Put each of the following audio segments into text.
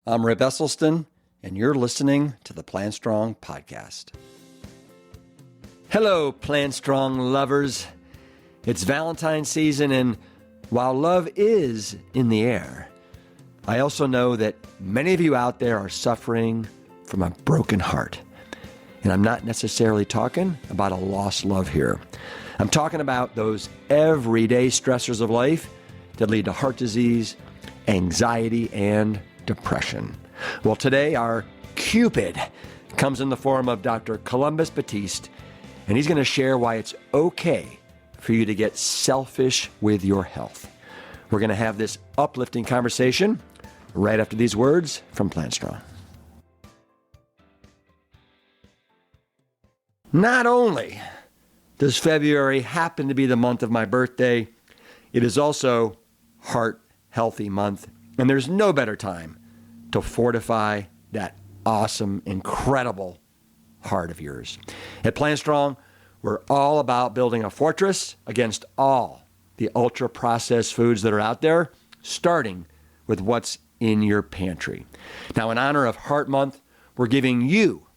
I'm Rip Esselstyn, and you're listening to the Plant Strong podcast. Hello, Plant Strong lovers. It's Valentine's season, and while love is in the air, I also know that many of you out there are suffering from a broken heart. And I'm not necessarily talking about a lost love here. I'm talking about those everyday stressors of life that lead to heart disease, anxiety, and depression. Well, today our Cupid comes in the form of Dr. Columbus Batiste, and he's going to share why it's okay for you to get selfish with your health. We're going to have this uplifting conversation right after these words from Plant Strong. Not only does February happen to be the month of my birthday, it is also Heart Healthy Month, and there's no better time to fortify that awesome, incredible heart of yours. At Plant Strong, we're all about building a fortress against all the ultra-processed foods that are out there, starting with what's in your pantry. Now, in honor of Heart Month, we're giving you,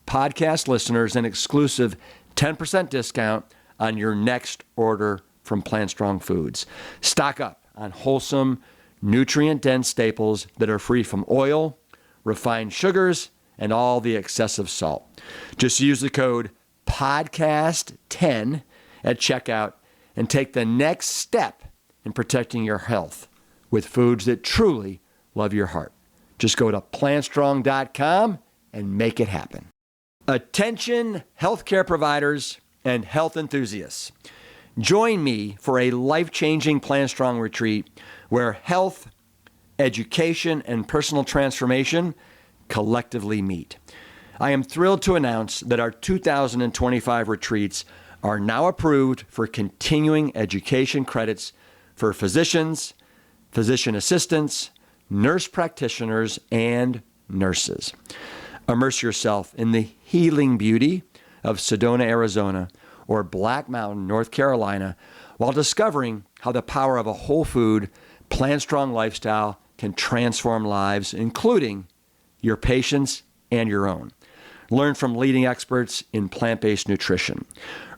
podcast listeners, an exclusive 10% discount on your next order from Plant Strong Foods. Stock up on wholesome, nutrient-dense staples that are free from oil, refined sugars, and all the excessive salt. Just use the code PODCAST10 at checkout and take the next step in protecting your health with foods that truly love your heart. Just go to plantstrong.com and make it happen. Attention healthcare providers and health enthusiasts. Join me for a life-changing Plant Strong retreat where health, education, and personal transformation collectively meet. I am thrilled to announce that our 2025 retreats are now approved for continuing education credits for physicians, physician assistants, nurse practitioners, and nurses. Immerse yourself in the healing beauty of Sedona, Arizona, or Black Mountain, North Carolina, while discovering how the power of a whole food, Plant Strong lifestyle can transform lives, including your patients and your own. Learn from leading experts in plant-based nutrition.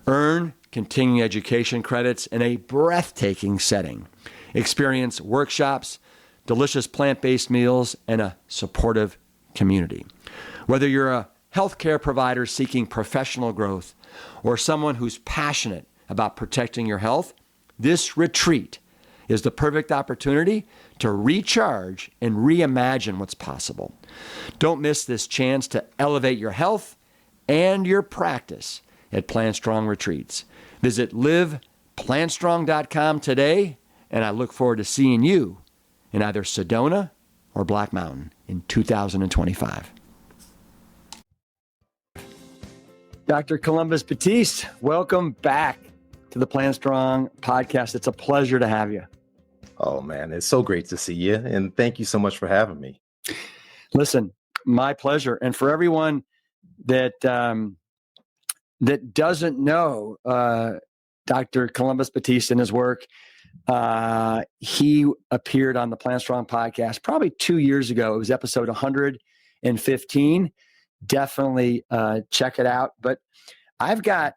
Earn continuing education credits in a breathtaking setting. Experience workshops, delicious plant-based meals, and a supportive community. Whether you're a healthcare provider seeking professional growth or someone who's passionate about protecting your health, this retreat is the perfect opportunity to recharge and reimagine what's possible. Don't miss this chance to elevate your health and your practice at Plant Strong Retreats. Visit liveplantstrong.com today, and I look forward to seeing you in either Sedona or Black Mountain in 2025. Dr. Columbus Batiste, welcome back to the Plant Strong podcast. It's a pleasure to have you. Oh, man, it's so great to see you. And thank you so much for having me. Listen, my pleasure. And for everyone that that doesn't know Dr. Columbus Batiste and his work, he appeared on the Plant Strong podcast probably 2 years ago. It was episode 115. Definitely check it out. But I've got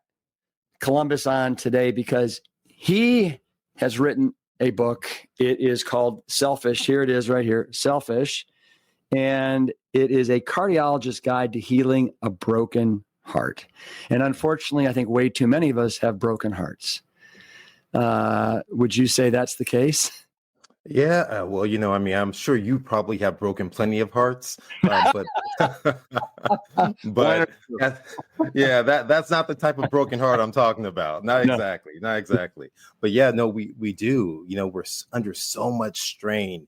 Columbus on today because he has written a book. It is called Selfish. Here it is right here, Selfish. And it is a cardiologist's guide to healing a broken heart. And unfortunately, I think way too many of us have broken hearts. Would you say that's the case? Yeah, well, I'm sure you probably have broken plenty of hearts, but that's not the type of broken heart I'm talking about. Not exactly. But yeah, no, we do. We're under so much strain,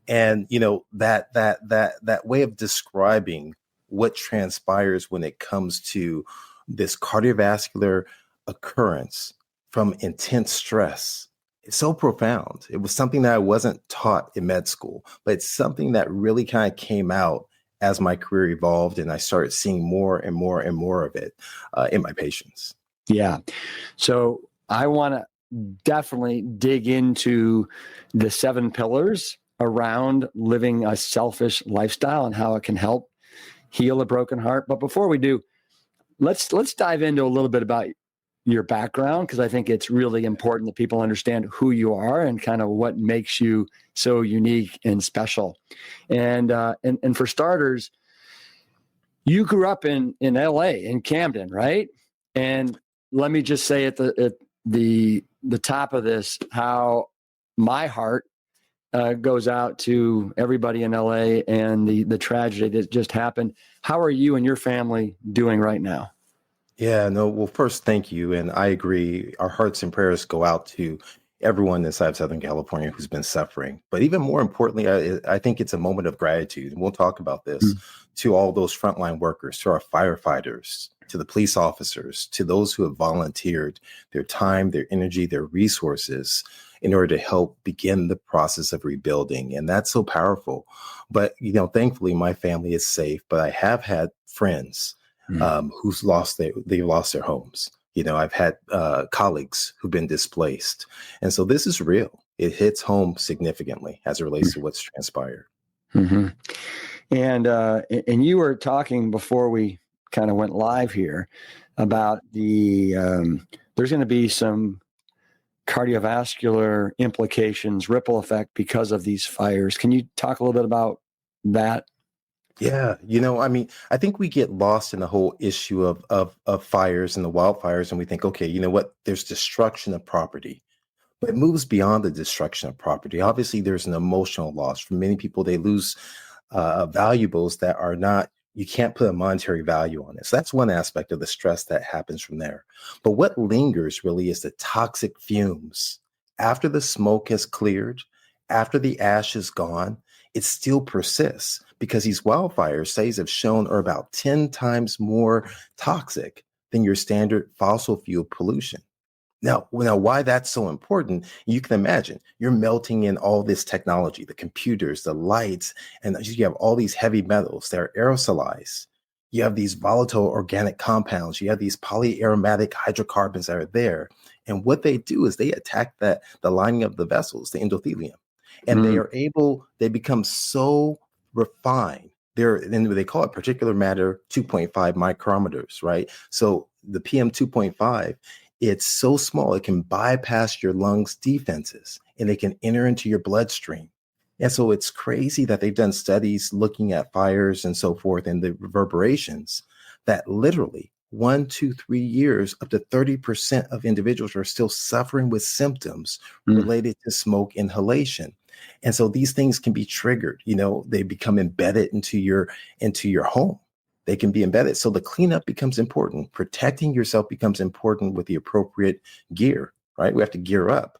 and that way of describing what transpires when it comes to this cardiovascular occurrence from intense stress. It's so profound. It was something that I wasn't taught in med school, but it's something that really kind of came out as my career evolved and I started seeing more and more and more of it in my patients. Yeah. So I want to definitely dig into the 7 pillars around living a selfish lifestyle and how it can help heal a broken heart. But before we do, let's dive into a little bit about your background, because I think it's really important that people understand who you are and kind of what makes you so unique and special. And for starters, you grew up in LA, in Camden, right? And let me just say at the top of this, how my heart goes out to everybody in LA and the tragedy that just happened. How are you and your family doing right now? Yeah, no, well, first, thank you. And I agree. Our hearts and prayers go out to everyone inside of Southern California who's been suffering. But even more importantly, I think it's a moment of gratitude. And we'll talk about this to all those frontline workers, to our firefighters, to the police officers, to those who have volunteered their time, their energy, their resources in order to help begin the process of rebuilding. And that's so powerful. But, thankfully, my family is safe. But I have had friends who've lost their homes. I've had colleagues who've been displaced. And so this is real. It hits home significantly as it relates to what's transpired. Mm-hmm. And you were talking before we kind of went live here about there's going to be some cardiovascular implications, ripple effect because of these fires. Can you talk a little bit about that? Yeah, I think we get lost in the whole issue of fires and the wildfires, and we think, okay, you know what? There's destruction of property, but it moves beyond the destruction of property. Obviously, there's an emotional loss. For many people, they lose valuables that are not. You can't put a monetary value on it. So that's one aspect of the stress that happens from there. But what lingers really is the toxic fumes. After the smoke has cleared, after the ash is gone, it still persists because these wildfires, studies have shown, are about 10 times more toxic than your standard fossil fuel pollution. Now, why that's so important, you can imagine you're melting in all this technology, the computers, the lights, and you have all these heavy metals that are aerosolized. You have these volatile organic compounds. You have these polyaromatic hydrocarbons that are there. And what they do is they attack the lining of the vessels, the endothelium. And they become so refined. They call it particular matter 2.5 micrometers, right? So the PM 2.5, it's so small, it can bypass your lungs' defenses and it can enter into your bloodstream. And so it's crazy that they've done studies looking at fires and so forth and the reverberations that literally 1, 2, 3 years, up to 30% of individuals are still suffering with symptoms related to smoke inhalation. And so these things can be triggered, they become embedded into your home. They can be embedded. So the cleanup becomes important. Protecting yourself becomes important with the appropriate gear, right? We have to gear up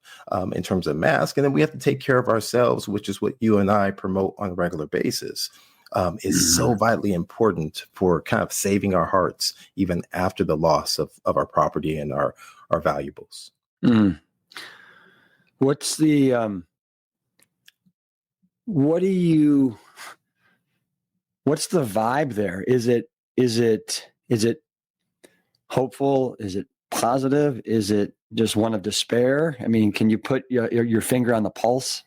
in terms of masks, and then we have to take care of ourselves, which is what you and I promote on a regular basis. Is so vitally important for kind of saving our hearts, even after the loss of our property and our valuables. What's the what's the vibe there? Is it hopeful? Is it positive? Is it just one of despair? I mean, can you put your finger on the pulse?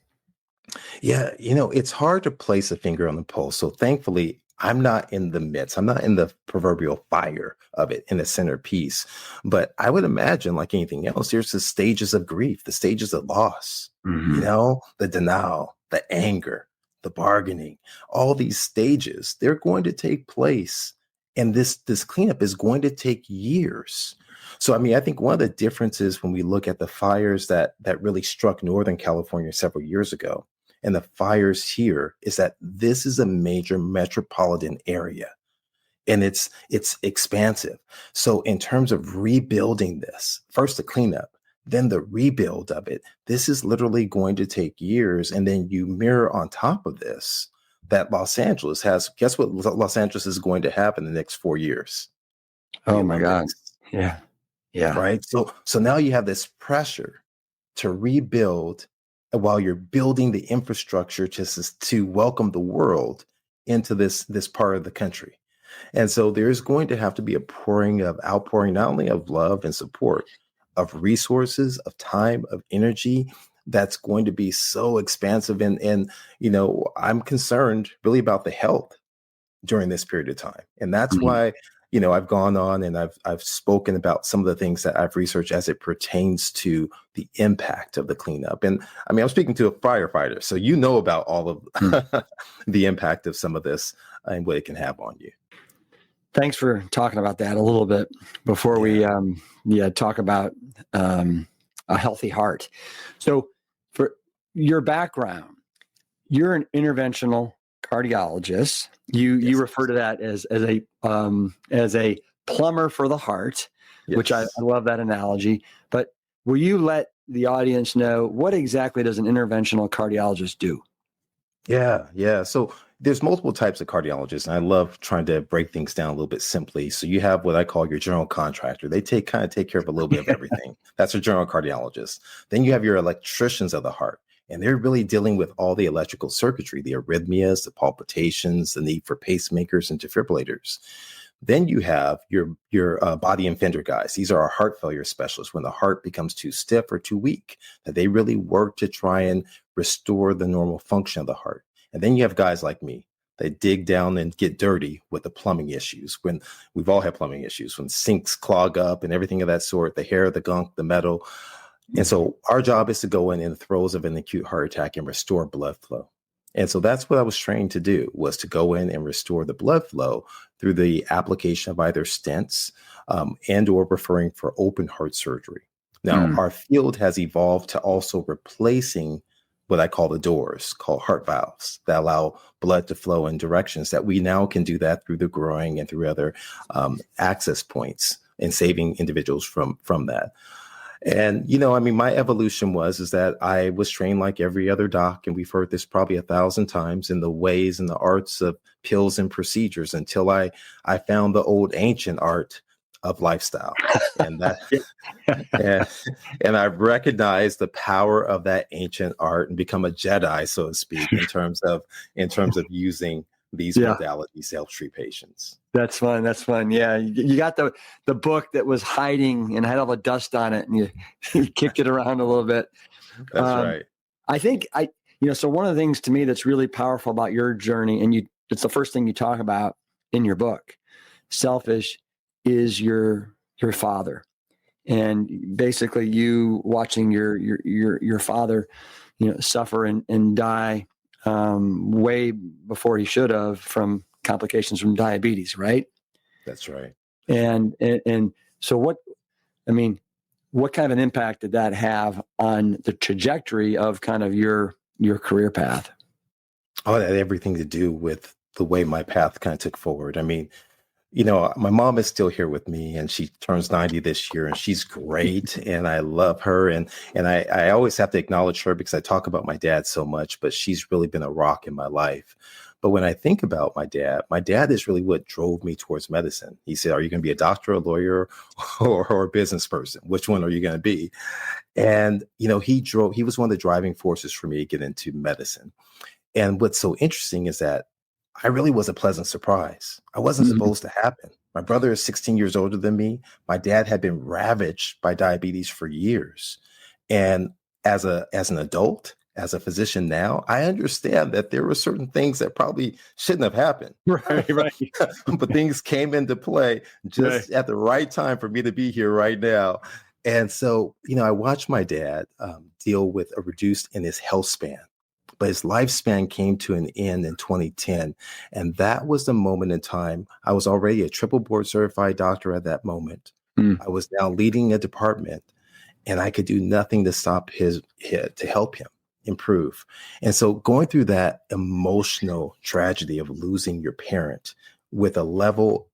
Yeah, it's hard to place a finger on the pulse. So thankfully, I'm not in the midst. I'm not in the proverbial fire of it in the centerpiece. But I would imagine, like anything else, there's the stages of grief, the stages of loss, the denial, the anger, the bargaining, all these stages, they're going to take place. And this cleanup is going to take years. So, I think one of the differences when we look at the fires that really struck Northern California several years ago and the fires here is that this is a major metropolitan area and it's expansive. So in terms of rebuilding this, first the cleanup, then the rebuild of it, this is literally going to take years. And then you mirror on top of this that Los Angeles has, guess what Los Angeles is going to have in the next 4 years? Oh my God. Yeah. Yeah. Right. So now you have this pressure to rebuild while you're building the infrastructure to welcome the world into this part of the country. And so there's going to have to be a outpouring, not only of love and support, of resources, of time, of energy, that's going to be so expansive. And I'm concerned really about the health during this period of time. And that's why, I've gone on and I've spoken about some of the things that I've researched as it pertains to the impact of the cleanup. And I mean, I'm speaking to a firefighter, so about all of the impact of some of this and what it can have on you. Thanks for talking about that a little bit before we talk about a healthy heart. So for your background, you're an interventional cardiologist. You refer to that as a plumber for the heart, which I love that analogy. But will you let the audience know what exactly does an interventional cardiologist do? Yeah. So there's multiple types of cardiologists, and I love trying to break things down a little bit simply. So you have what I call your general contractor. They take care of a little bit of everything. That's a general cardiologist. Then you have your electricians of the heart, and they're really dealing with all the electrical circuitry, the arrhythmias, the palpitations, the need for pacemakers and defibrillators. Then you have your body and fender guys. These are our heart failure specialists. When the heart becomes too stiff or too weak, that they really work to try and restore the normal function of the heart. And then you have guys like me that dig down and get dirty with the plumbing issues. When we've all had plumbing issues, when sinks clog up and everything of that sort, the hair, the gunk, the metal. And so our job is to go in the throes of an acute heart attack and restore blood flow. And so that's what I was trained to do, was to go in and restore the blood flow through the application of either stents and or referring for open heart surgery. Now, our field has evolved to also replacing what I call the doors, called heart valves, that allow blood to flow in directions that we now can do that through the groin and through other access points, and saving individuals from that. And, my evolution is that I was trained like every other doc, and we've heard this probably 1,000 times, in the ways and the arts of pills and procedures, until I found the old ancient art of lifestyle. And that and I've recognized the power of that ancient art and become a Jedi, so to speak, in terms of using these modalities to help treat patients. That's fun. Yeah. You got the book that was hiding and had all the dust on it, and you kicked it around a little bit. That's right. I think so one of the things to me that's really powerful about your journey, and it's the first thing you talk about in your book, Selfish, is your father. And basically you watching your father, suffer and die way before he should have, from complications from diabetes, right? That's right. And so what kind of an impact did that have on the trajectory of kind of your career path? Oh, that had everything to do with the way my path kind of took forward. I mean, my mom is still here with me, and she turns 90 this year, and she's great, and I love her. And I always have to acknowledge her because I talk about my dad so much, but she's really been a rock in my life. But when I think about my dad is really what drove me towards medicine. He said, "Are you going to be a doctor, a lawyer, or a business person? Which one are you going to be?" And, he was one of the driving forces for me to get into medicine. And what's so interesting is that I really was a pleasant surprise. I wasn't supposed to happen. My brother is 16 years older than me. My dad had been ravaged by diabetes for years. And as an adult, as a physician now, I understand that there were certain things that probably shouldn't have happened. Right. But things came into play just at the right time for me to be here right now. And so, I watched my dad deal with a reduced in his health span. But his lifespan came to an end in 2010. And that was the moment in time. I was already a triple board certified doctor at that moment. I was now leading a department, and I could do nothing to to help him improve. And so going through that emotional tragedy of losing your parent with a level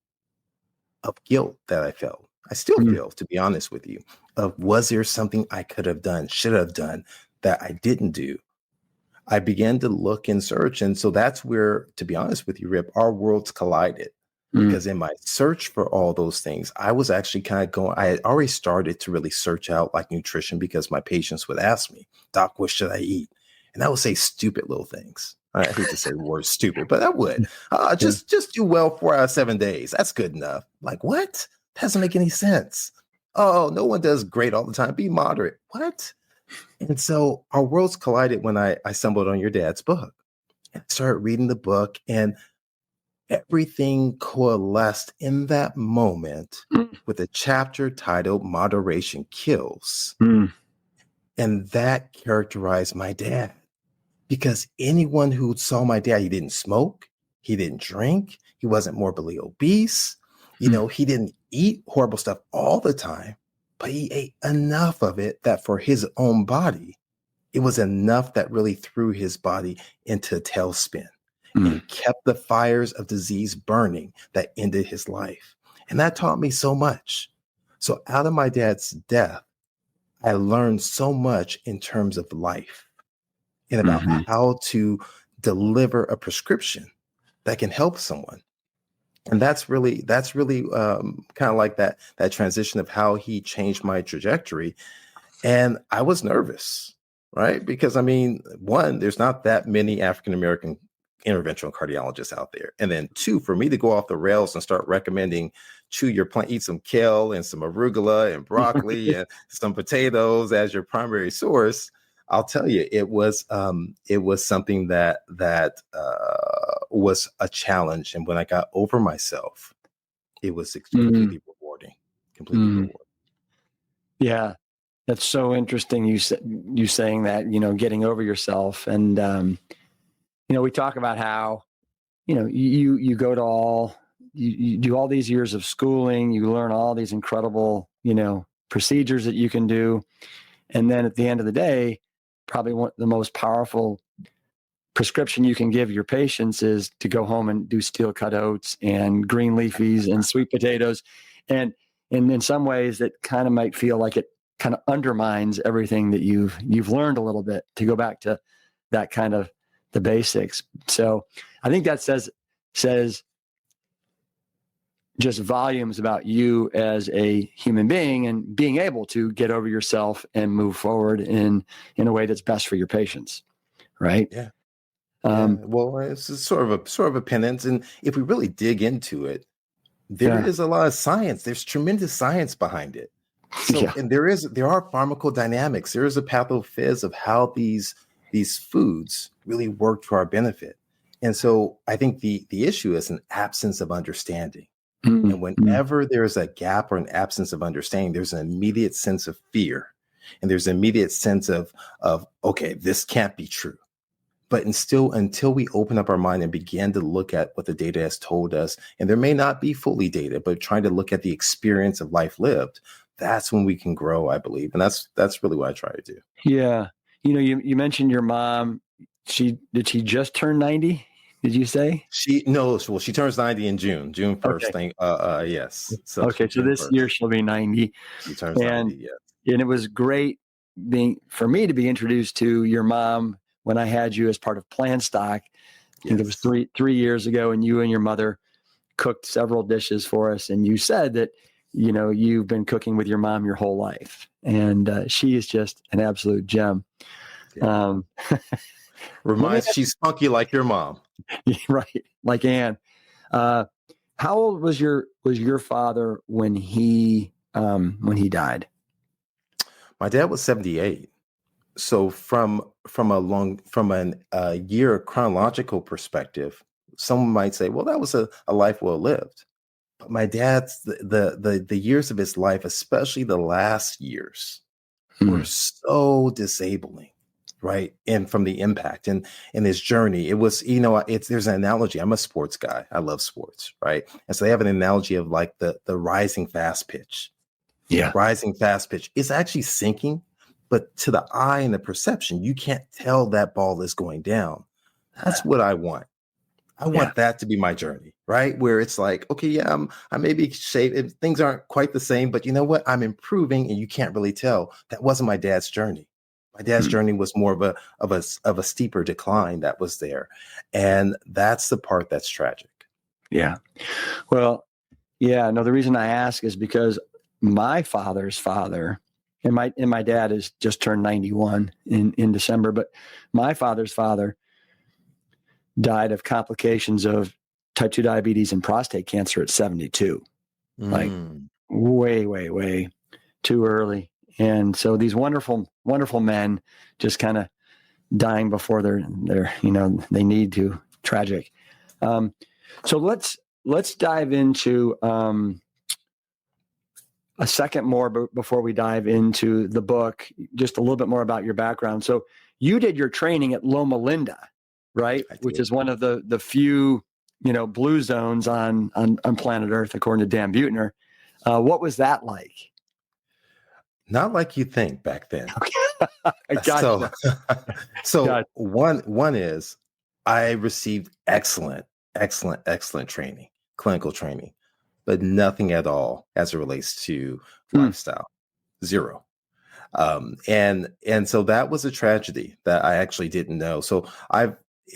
of guilt that I felt, I still feel, to be honest with you, of was there something I could have done, should have done, that I didn't do? I began to look and search. And so that's where, to be honest with you, Rip, our worlds collided. Because in my search for all those things, I was actually I had already started to really search out like nutrition, because my patients would ask me, "Doc, what should I eat?" And I would say stupid little things. I hate to say the word stupid, but I would just do well 4 out of 7 days. That's good enough. Like, what? That doesn't make any sense. Oh, no one does great all the time. Be moderate. What? And so our worlds collided when I stumbled on your dad's book and started reading the book, and everything coalesced in that moment with a chapter titled Moderation Kills. Mm. And that characterized my dad, because anyone who saw my dad, he didn't smoke, he didn't drink, he wasn't morbidly obese, he didn't eat horrible stuff all the time, but he ate enough of it that for his own body, it was enough that really threw his body into a tailspin Mm. and kept the fires of disease burning that ended his life. And that taught me so much. So out of my dad's death, I learned so much in terms of life and about Mm-hmm. how to deliver a prescription that can help someone. And that's really kind of like that transition of how he changed my trajectory. And I was nervous, right? Because I mean, one, there's not that many African American interventional cardiologists out there. And then two, for me to go off the rails and start recommending chew your plant, eat some kale and some arugula and broccoli and some potatoes as your primary source, I'll tell you, it was something that was a challenge. And when I got over myself, it was completely rewarding, completely rewarding. Yeah. That's so interesting. You saying that, getting over yourself. And, we talk about how, you go to you do all these years of schooling, you learn all these incredible, procedures that you can do. And then at the end of the day, probably the most powerful prescription you can give your patients is to go home and do steel cut oats and green leafies and sweet potatoes. And in some ways that kind of might feel like it kind of undermines everything that you've learned a little bit, to go back to that kind of the basics. So I think that says just volumes about you as a human being and being able to get over yourself and move forward in a way that's best for your patients. Right. Yeah. Well, it's sort of a penance. And if we really dig into it, there is a lot of science. There's tremendous science behind it. So, and there are pharmacodynamics. There is a pathophys of how these foods really work to our benefit. And so I think the issue is an absence of understanding. Mm-hmm. And whenever there's a gap or an absence of understanding, there's an immediate sense of fear. And there's an immediate sense of okay, this can't be true. But until we open up our mind and begin to look at what the data has told us, and there may not be fully data, but trying to look at the experience of life lived, that's when we can grow, I believe. And that's really what I try to do. Yeah. You mentioned your mom. Did she just turn 90? Did you say? She turns 90 in June 1st. Okay. Yes. So okay. So this year she'll be 90. She turns 90, yes. And it was great for me to be introduced to your mom when I had you as part of PLANTSTRONG. I think it was three years ago, and you and your mother cooked several dishes for us. And you said that, you've been cooking with your mom your whole life. And she is just an absolute gem. Yeah. She's funky like your mom. Right. Like Anne. How old was your father when he died? My dad was 78. So from a year chronological perspective, someone might say, well, that was a life well lived. But my dad's the years of his life, especially the last years, were so disabling, right? And from the impact and his journey, it was, there's an analogy. I'm a sports guy. I love sports, right? And so they have an analogy of like the rising fast pitch. Yeah. Rising fast pitch. It's actually sinking. But to the eye and the perception, you can't tell that ball is going down. That's what I want. I want that to be my journey, right? Where it's like, okay, yeah, I may be shaped. Things aren't quite the same, but you know what? I'm improving, and you can't really tell. That wasn't my dad's journey. My dad's journey was more of a steeper decline that was there, and that's the part that's tragic. Yeah. Well, yeah. No, the reason I ask is because my father's father. And my dad has just turned 91 in December, but my father's father died of complications of type 2 diabetes and prostate cancer at 72. Like way, way, way too early. And so these wonderful, wonderful men just kind of dying before they're, they need to. Tragic. So let's dive into a second more before we dive into the book, just a little bit more about your background. So you did your training at Loma Linda, right? Which is one of the few, blue zones on planet Earth, according to Dan Buettner. What was that like? Not like you think back then. Gotcha. So one is I received excellent training, clinical training, but nothing at all as it relates to lifestyle. Zero. And so that was a tragedy that I actually didn't know. So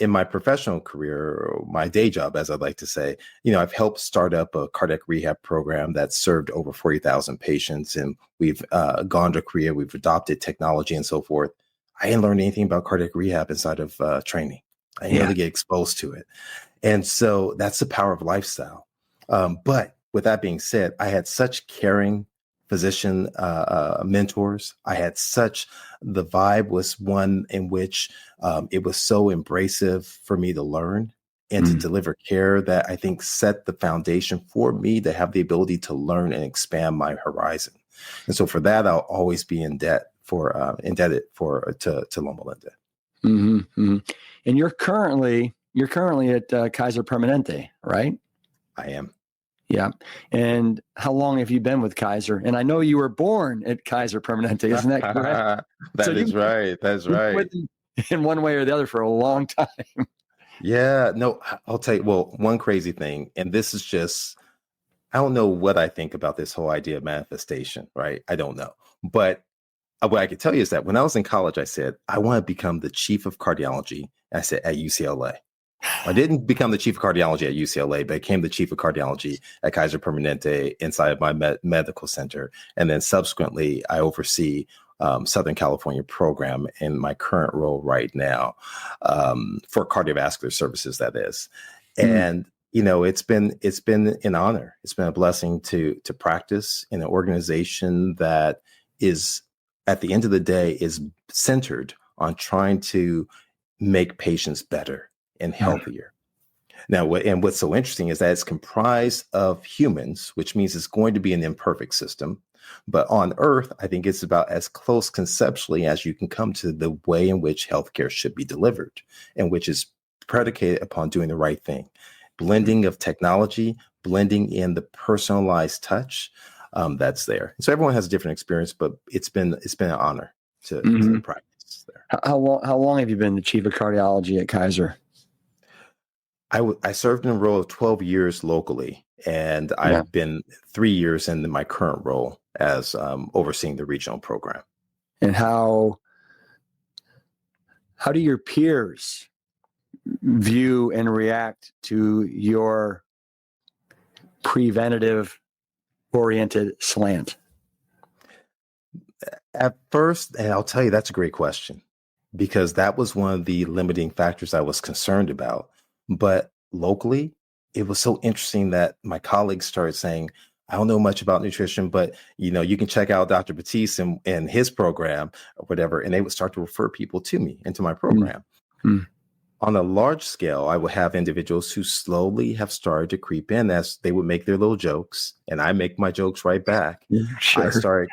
in my professional career, or my day job, as I'd like to say, I've helped start up a cardiac rehab program that served over 40,000 patients. And we've gone to Korea, we've adopted technology and so forth. I didn't learn anything about cardiac rehab inside of training. I didn't really get exposed to it. And so that's the power of lifestyle. But with that being said, I had such caring physician mentors. The vibe was one in which it was so embracive for me to learn and to deliver care that I think set the foundation for me to have the ability to learn and expand my horizon. And so for that, I'll always be indebted to Loma Linda. Mm-hmm, mm-hmm. And you're currently at Kaiser Permanente, right? I am. Yeah. And how long have you been with Kaiser? And I know you were born at Kaiser Permanente, isn't that correct? That's right. That's right. In one way or the other for a long time. Yeah. No, I'll tell you, well, one crazy thing, and this is just, I don't know what I think about this whole idea of manifestation, right? I don't know. But what I can tell you is that when I was in college, I said, I want to become the chief of cardiology. I said at UCLA. I didn't become the chief of cardiology at UCLA, but I became the chief of cardiology at Kaiser Permanente inside of my medical center. And then subsequently, I oversee Southern California program in my current role right now for cardiovascular services, that is. And, it's been an honor. It's been a blessing to practice in an organization that is, at the end of the day, is centered on trying to make patients better and healthier. Now, what's so interesting is that it's comprised of humans, which means it's going to be an imperfect system. But on Earth, I think it's about as close conceptually as you can come to the way in which healthcare should be delivered, and which is predicated upon doing the right thing. Blending of technology, blending in the personalized touch, that's there. So everyone has a different experience, but it's been an honor to practice there. How long have you been the chief of cardiology at Kaiser? I served in a role of 12 years locally, and I've been 3 years in my current role as overseeing the regional program. And how do your peers view and react to your preventative oriented slant? At first, and I'll tell you, that's a great question, because that was one of the limiting factors I was concerned about. But locally, it was so interesting that my colleagues started saying, I don't know much about nutrition, but you can check out Dr. Batiste and his program or whatever. And they would start to refer people to me into my program. On a large scale, I would have individuals who slowly have started to creep in as they would make their little jokes, and I make my jokes right back. Sure. I started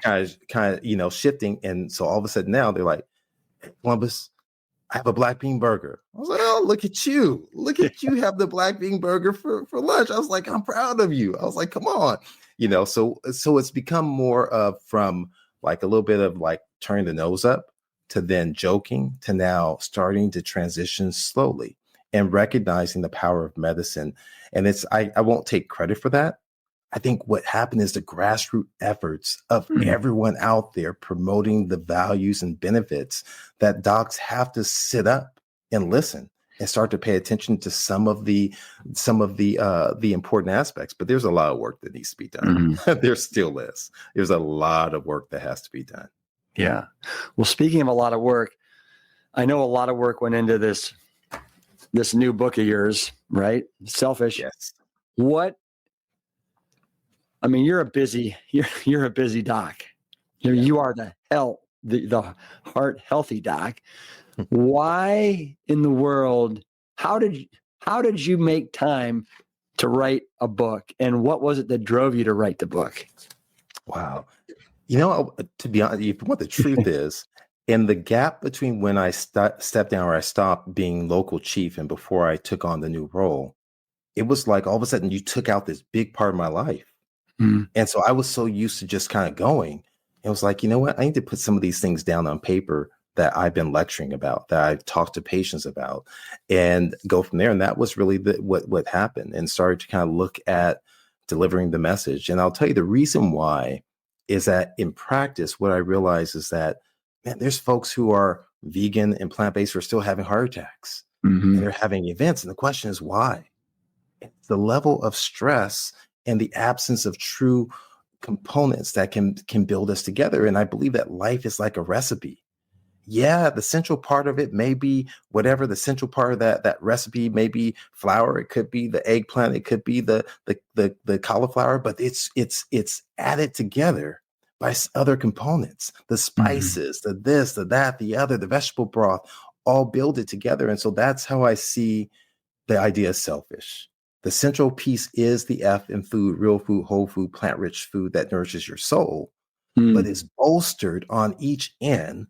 kind of shifting. And so all of a sudden now they're like, hey, Columbus, I have a black bean burger. I was like, oh, look at you. Look at you have the black bean burger for lunch. I was like, I'm proud of you. I was like, come on. So it's become more of from like a little bit of like turning the nose up to then joking to now starting to transition slowly and recognizing the power of medicine. And I won't take credit for that. I think what happened is the grassroots efforts of everyone out there promoting the values and benefits that docs have to sit up and listen and start to pay attention to some of the important aspects. But there's a lot of work that needs to be done. There still is. There's a lot of work that has to be done. Yeah. Well, speaking of a lot of work, I know a lot of work went into this new book of yours, right? Selfish. Yes. You're a busy doc. You are health, the Heart Healthy Doc. Why in the world? How did you make time to write a book, and what was it that drove you to write the book? Wow. To be honest, what the truth is, in the gap between when I stepped down or I stopped being local chief and before I took on the new role, it was like all of a sudden you took out this big part of my life. Mm. And so I was so used to just kind of going. It was like, you know what? I need to put some of these things down on paper that I've been lecturing about, that I've talked to patients about, and go from there. And that was really what happened, and started to kind of look at delivering the message. And I'll tell you the reason why is that in practice, what I realize is that, man, there's folks who are vegan and plant-based who are still having heart attacks, and they're having events. And the question is why? It's the level of stress and the absence of true components that can build us together. And I believe that life is like a recipe. Yeah, the central part of it may be whatever the central part of that recipe may be: flour, it could be the eggplant, it could be the cauliflower, but it's added together by other components, the spices, the this, the that, the other, the vegetable broth, all build it together. And so that's how I see the idea of selfish. The central piece is the F in food: real food, whole food, plant-rich food that nourishes your soul, but is bolstered on each end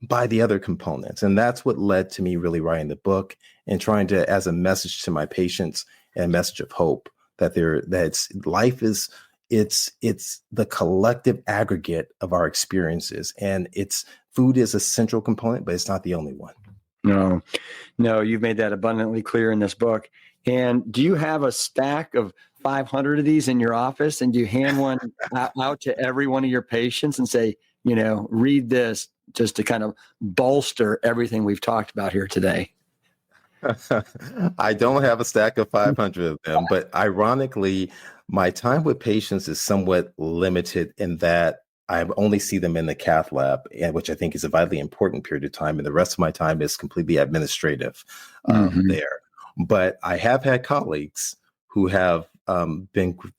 by the other components. And that's what led to me really writing the book and trying to, as a message to my patients, and a message of hope, it's the collective aggregate of our experiences. And food is a central component, but it's not the only one. No, you've made that abundantly clear in this book. And do you have a stack of 500 of these in your office, and do you hand one out to every one of your patients and say, read this, just to kind of bolster everything we've talked about here today? I don't have a stack of 500 of them, but ironically, my time with patients is somewhat limited in that I only see them in the cath lab, which I think is a vitally important period of time. And the rest of my time is completely administrative there. But I have had colleagues who have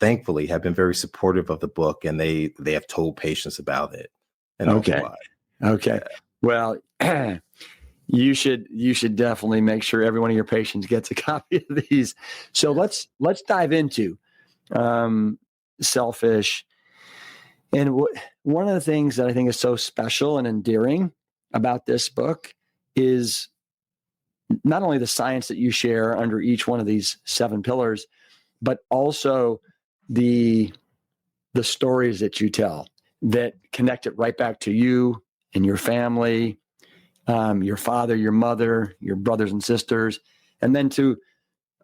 thankfully have been very supportive of the book, and they have told patients about it. And okay. Yeah. Well, you should definitely make sure every one of your patients gets a copy of these. So let's dive into selfish. And one of the things that I think is so special and endearing about this book is not only the science that you share under each one of these 7 pillars, but also the stories that you tell that connect it right back to you and your family, your father, your mother, your brothers and sisters, and then to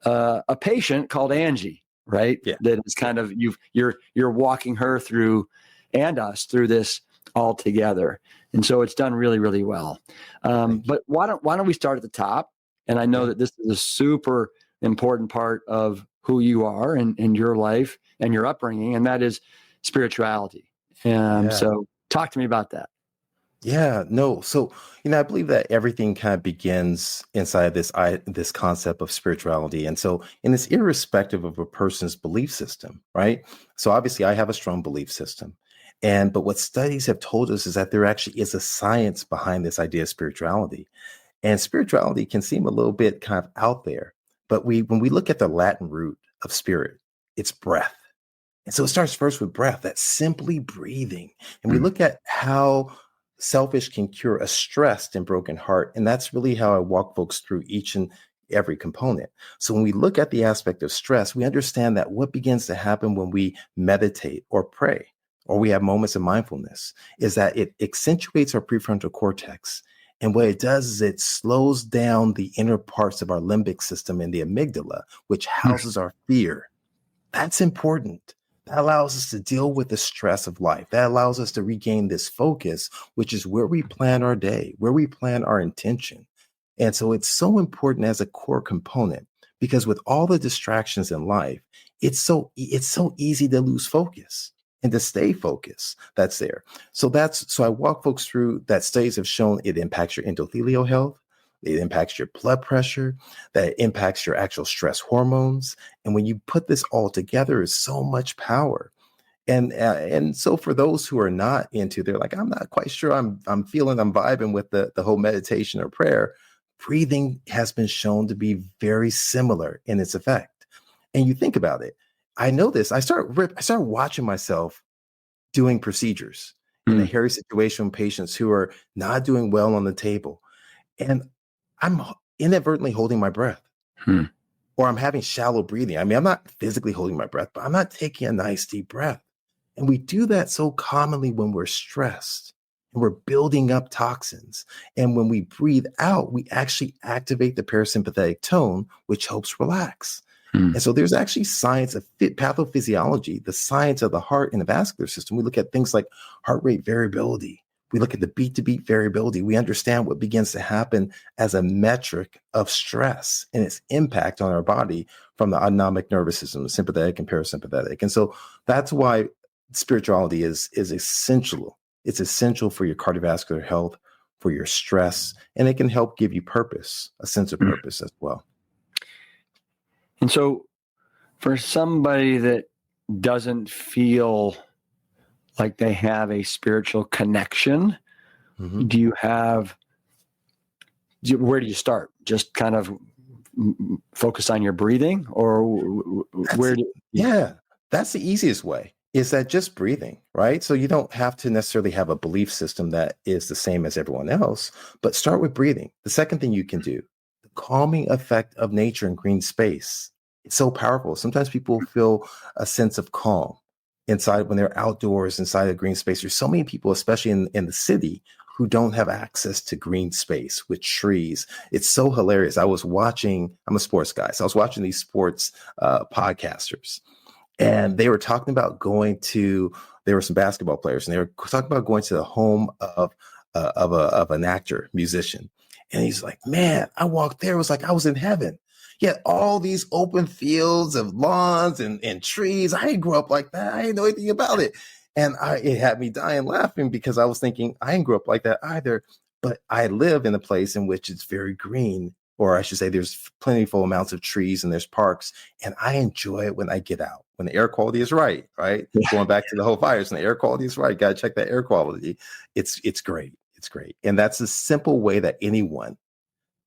a patient called Angie, right? Yeah. That is kind of you're walking her through, and us through this all together. And so it's done really, really well. But why don't we start at the top? And I know that this is a super important part of who you are and your life and your upbringing, and that is spirituality. So talk to me about that. Yeah, no. So, I believe that everything kind of begins inside this concept of spirituality. And so, and it's irrespective of a person's belief system, right? So obviously I have a strong belief system. But what studies have told us is that there actually is a science behind this idea of spirituality. And spirituality can seem a little bit kind of out there, but when we look at the Latin root of spirit, it's breath. And so it starts first with breath, that's simply breathing. And we look at how selfish can cure a stressed and broken heart. And that's really how I walk folks through each and every component. So when we look at the aspect of stress, we understand that what begins to happen when we meditate or pray, or we have moments of mindfulness, is that it accentuates our prefrontal cortex. And what it does is it slows down the inner parts of our limbic system in the amygdala, which houses our fear. That's important. That allows us to deal with the stress of life. That allows us to regain this focus, which is where we plan our day, where we plan our intention. And so it's so important as a core component, because with all the distractions in life, it's so easy to lose focus and to stay focused. That's there. So I walk folks through that. Studies have shown it impacts your endothelial health. It impacts your blood pressure, that impacts your actual stress hormones. And when you put this all together, it's so much power. And so for those who are not into, they're like, I'm not quite sure I'm vibing with the whole meditation or prayer. Breathing has been shown to be very similar in its effect. And you think about it. I know this. I started watching myself doing procedures in a Mm. hairy situation with patients who are not doing well on the table. And I'm inadvertently holding my breath, Hmm. or I'm having shallow breathing. I mean, I'm not physically holding my breath, but I'm not taking a nice deep breath. And we do that so commonly when we're stressed and we're building up toxins. And when we breathe out, we actually activate the parasympathetic tone, which helps relax. Hmm. And so there's actually science of pathophysiology, the science of the heart and the vascular system. We look at things like heart rate variability. We look at the beat to beat variability. We understand what begins to happen as a metric of stress and its impact on our body from the autonomic nervous system, the sympathetic and parasympathetic. And so that's why spirituality is essential. It's essential for your cardiovascular health, for your stress, and it can help give you purpose, a sense of purpose as well. And so for somebody that doesn't feel like they have a spiritual connection, Mm-hmm. where do you start? Just kind of focus on your breathing, or where do you? Yeah, that's the easiest way, is that just breathing, right? So you don't have to necessarily have a belief system that is the same as everyone else, but start with breathing. The second thing you can do, the calming effect of nature and green space. It's so powerful. Sometimes people feel a sense of calm inside when they're outdoors, inside a green space. There's so many people, especially in the city, who don't have access to green space with trees. It's so hilarious. I'm a sports guy, so I was watching these sports podcasters, and they were talking about there were some basketball players, and they were talking about going to the home of an actor, musician. And he's like, man, I walked there. It was like I was in heaven. Yet all these open fields of lawns and trees. I didn't grow up like that. I didn't know anything about it. And it had me dying laughing, because I was thinking, I didn't grow up like that either. But I live in a place in which it's very green, or I should say there's plentiful amounts of trees and there's parks. And I enjoy it when I get out, when the air quality is right? Yeah. Going back to the whole fires, and the air quality is right. Got to check that air quality. It's great. It's great. And that's a simple way that anyone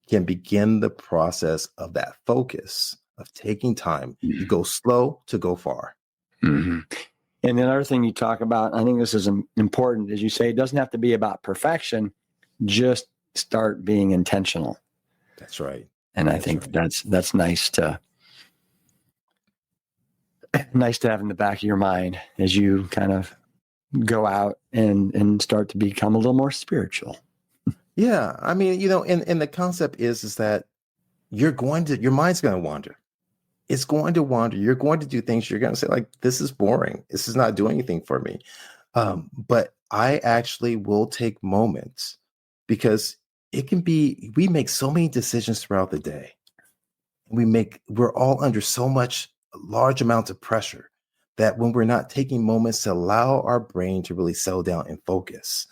can begin the process of that focus of taking time. You go slow to go far. Mm-hmm. And the other thing you talk about, I think this is important, is you say it doesn't have to be about perfection, just start being intentional. That's right. And I think that's nice to have in the back of your mind as you kind of go out and start to become a little more spiritual. Yeah. I mean, and the concept is that your mind's going to wander. It's going to wander. You're going to do things. You're going to say, like, this is boring. This is not doing anything for me. But I actually will take moments, because we make so many decisions throughout the day. We're all under so much large amounts of pressure that when we're not taking moments to allow our brain to really settle down and focus,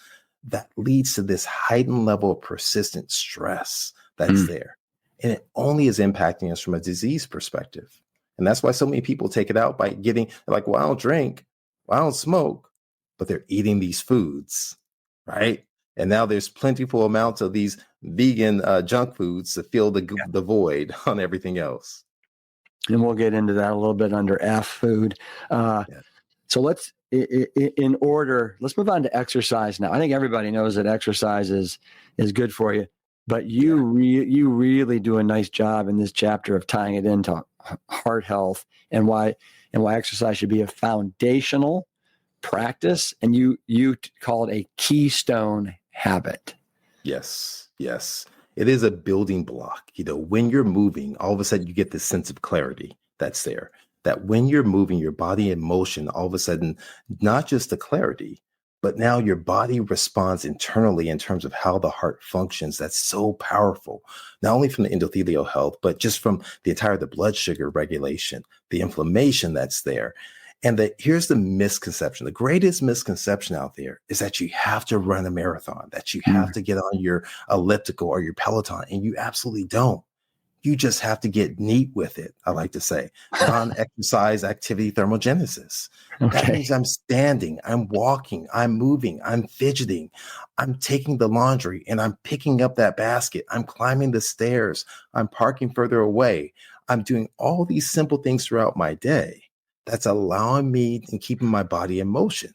that leads to this heightened level of persistent stress that's there. And it only is impacting us from a disease perspective. And that's why so many people take it out by like, well, I don't drink, well, I don't smoke, but they're eating these foods, right? And now there's plentiful amounts of these vegan junk foods to fill the void on everything else. And we'll get into that a little bit under F, food. So let's move on to exercise now. I think everybody knows that exercise is good for you, but you really do a nice job in this chapter of tying it into heart health and why exercise should be a foundational practice. And you call it a keystone habit. Yes. It is a building block. When you're moving, all of a sudden you get this sense of clarity that's there. That when you're moving, your body in motion, all of a sudden, not just the clarity, but now your body responds internally in terms of how the heart functions. That's so powerful, not only from the endothelial health, but just from the blood sugar regulation, the inflammation that's there. And here's the misconception. The greatest misconception out there is that you have to run a marathon, that you have to get on your elliptical or your Peloton, and you absolutely don't. You just have to get neat with it. I like to say non-exercise activity thermogenesis. That Okay. means I'm standing, I'm walking, I'm moving, I'm fidgeting, I'm taking the laundry and I'm picking up that basket. I'm climbing the stairs. I'm parking further away. I'm doing all these simple things throughout my day. That's allowing me and keeping my body in motion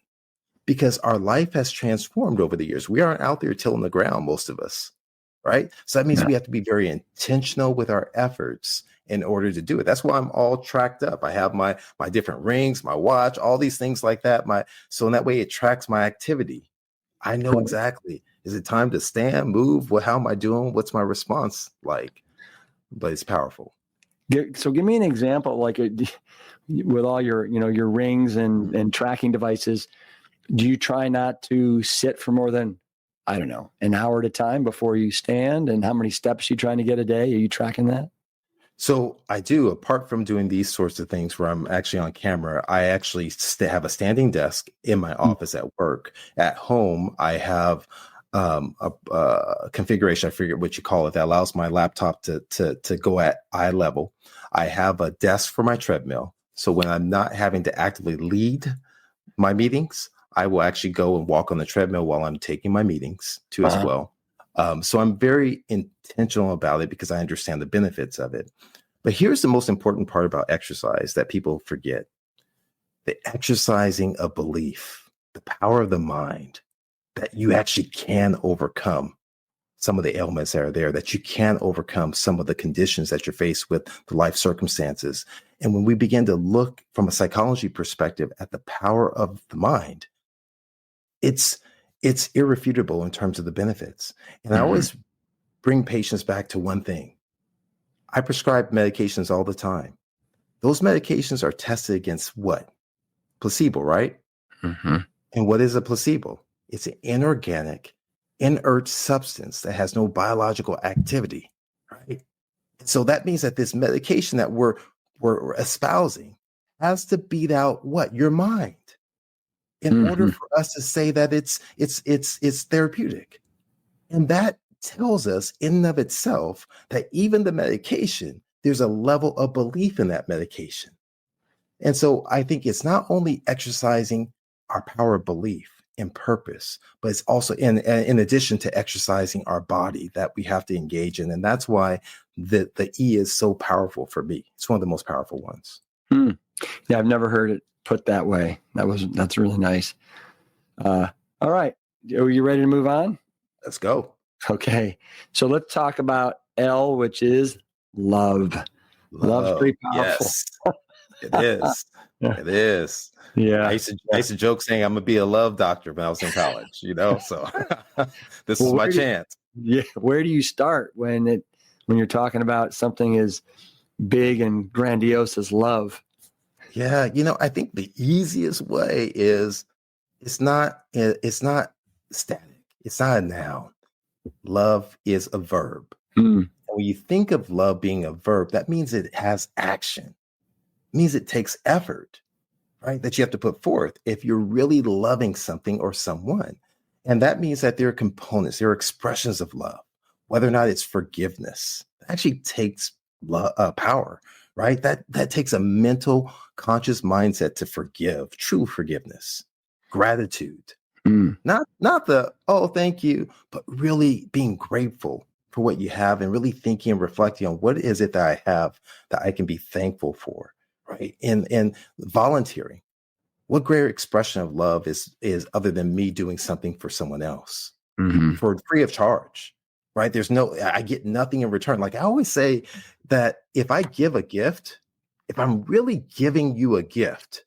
because our life has transformed over the years. We aren't out there tilling the ground, most of us, right? So that means Yeah. we have to be very intentional with our efforts in order to do it. That's why I'm all tracked up. I have my different rings, my watch, all these things like that. So in that way, it tracks my activity. I know exactly. Is it time to stand, move? How am I doing? What's my response like? But it's powerful. So give me an example, like with all your, your rings and tracking devices. Do you try not to sit for more than, I don't know, an hour at a time before you stand? And how many steps are you trying to get a day? Are you tracking that? So I do, apart from doing these sorts of things where I'm actually on camera, I actually have a standing desk in my office at work. At home, I have a configuration, I forget what you call it, that allows my laptop to go at eye level. I have a desk for my treadmill. So when I'm not having to actively lead my meetings, I will actually go and walk on the treadmill while I'm taking my meetings too as well. So I'm very intentional about it because I understand the benefits of it. But here's the most important part about exercise that people forget: the exercising of belief, the power of the mind, that you actually can overcome some of the ailments that are there, that you can overcome some of the conditions that you're faced with, the life circumstances. And when we begin to look from a psychology perspective at the power of the mind, it's irrefutable in terms of the benefits. And I always bring patients back to one thing. I prescribe medications all the time. Those medications are tested against what? Placebo, right? Mm-hmm. And what is a placebo? It's an inorganic, inert substance that has no biological activity, right? So that means that this medication that we're espousing has to beat out what? Your mind, in order for us to say that it's therapeutic. And that tells us in and of itself that even the medication, there's a level of belief in that medication. And so I think it's not only exercising our power of belief and purpose, but it's also in addition to exercising our body that we have to engage in. And that's why the E is so powerful for me. It's one of the most powerful ones. Yeah, I've never heard it put that way. That's really nice. All right. Are you ready to move on? Let's go. Okay. So let's talk about L, which is love. Love's pretty powerful. Yes, it is. It is. Yeah. I used to joke saying I'm gonna be a love doctor when I was in college, so this is my chance. Yeah. Where do you start when you're talking about something as big and grandiose as love? Yeah, I think the easiest way is it's not static. It's not a noun. Love is a verb. And when you think of love being a verb, that means it has action. It means it takes effort, right? That you have to put forth if you're really loving something or someone. And that means that there are components, there are expressions of love, whether or not it's forgiveness. It actually takes power, right? That takes a mental, conscious mindset to forgive, true forgiveness, gratitude. Not the, oh, thank you, but really being grateful for what you have and really thinking and reflecting on what is it that I have that I can be thankful for, right? And volunteering. What greater expression of love is other than me doing something for someone else for free of charge, right? I get nothing in return. Like I always say that if I give a gift, if I'm really giving you a gift,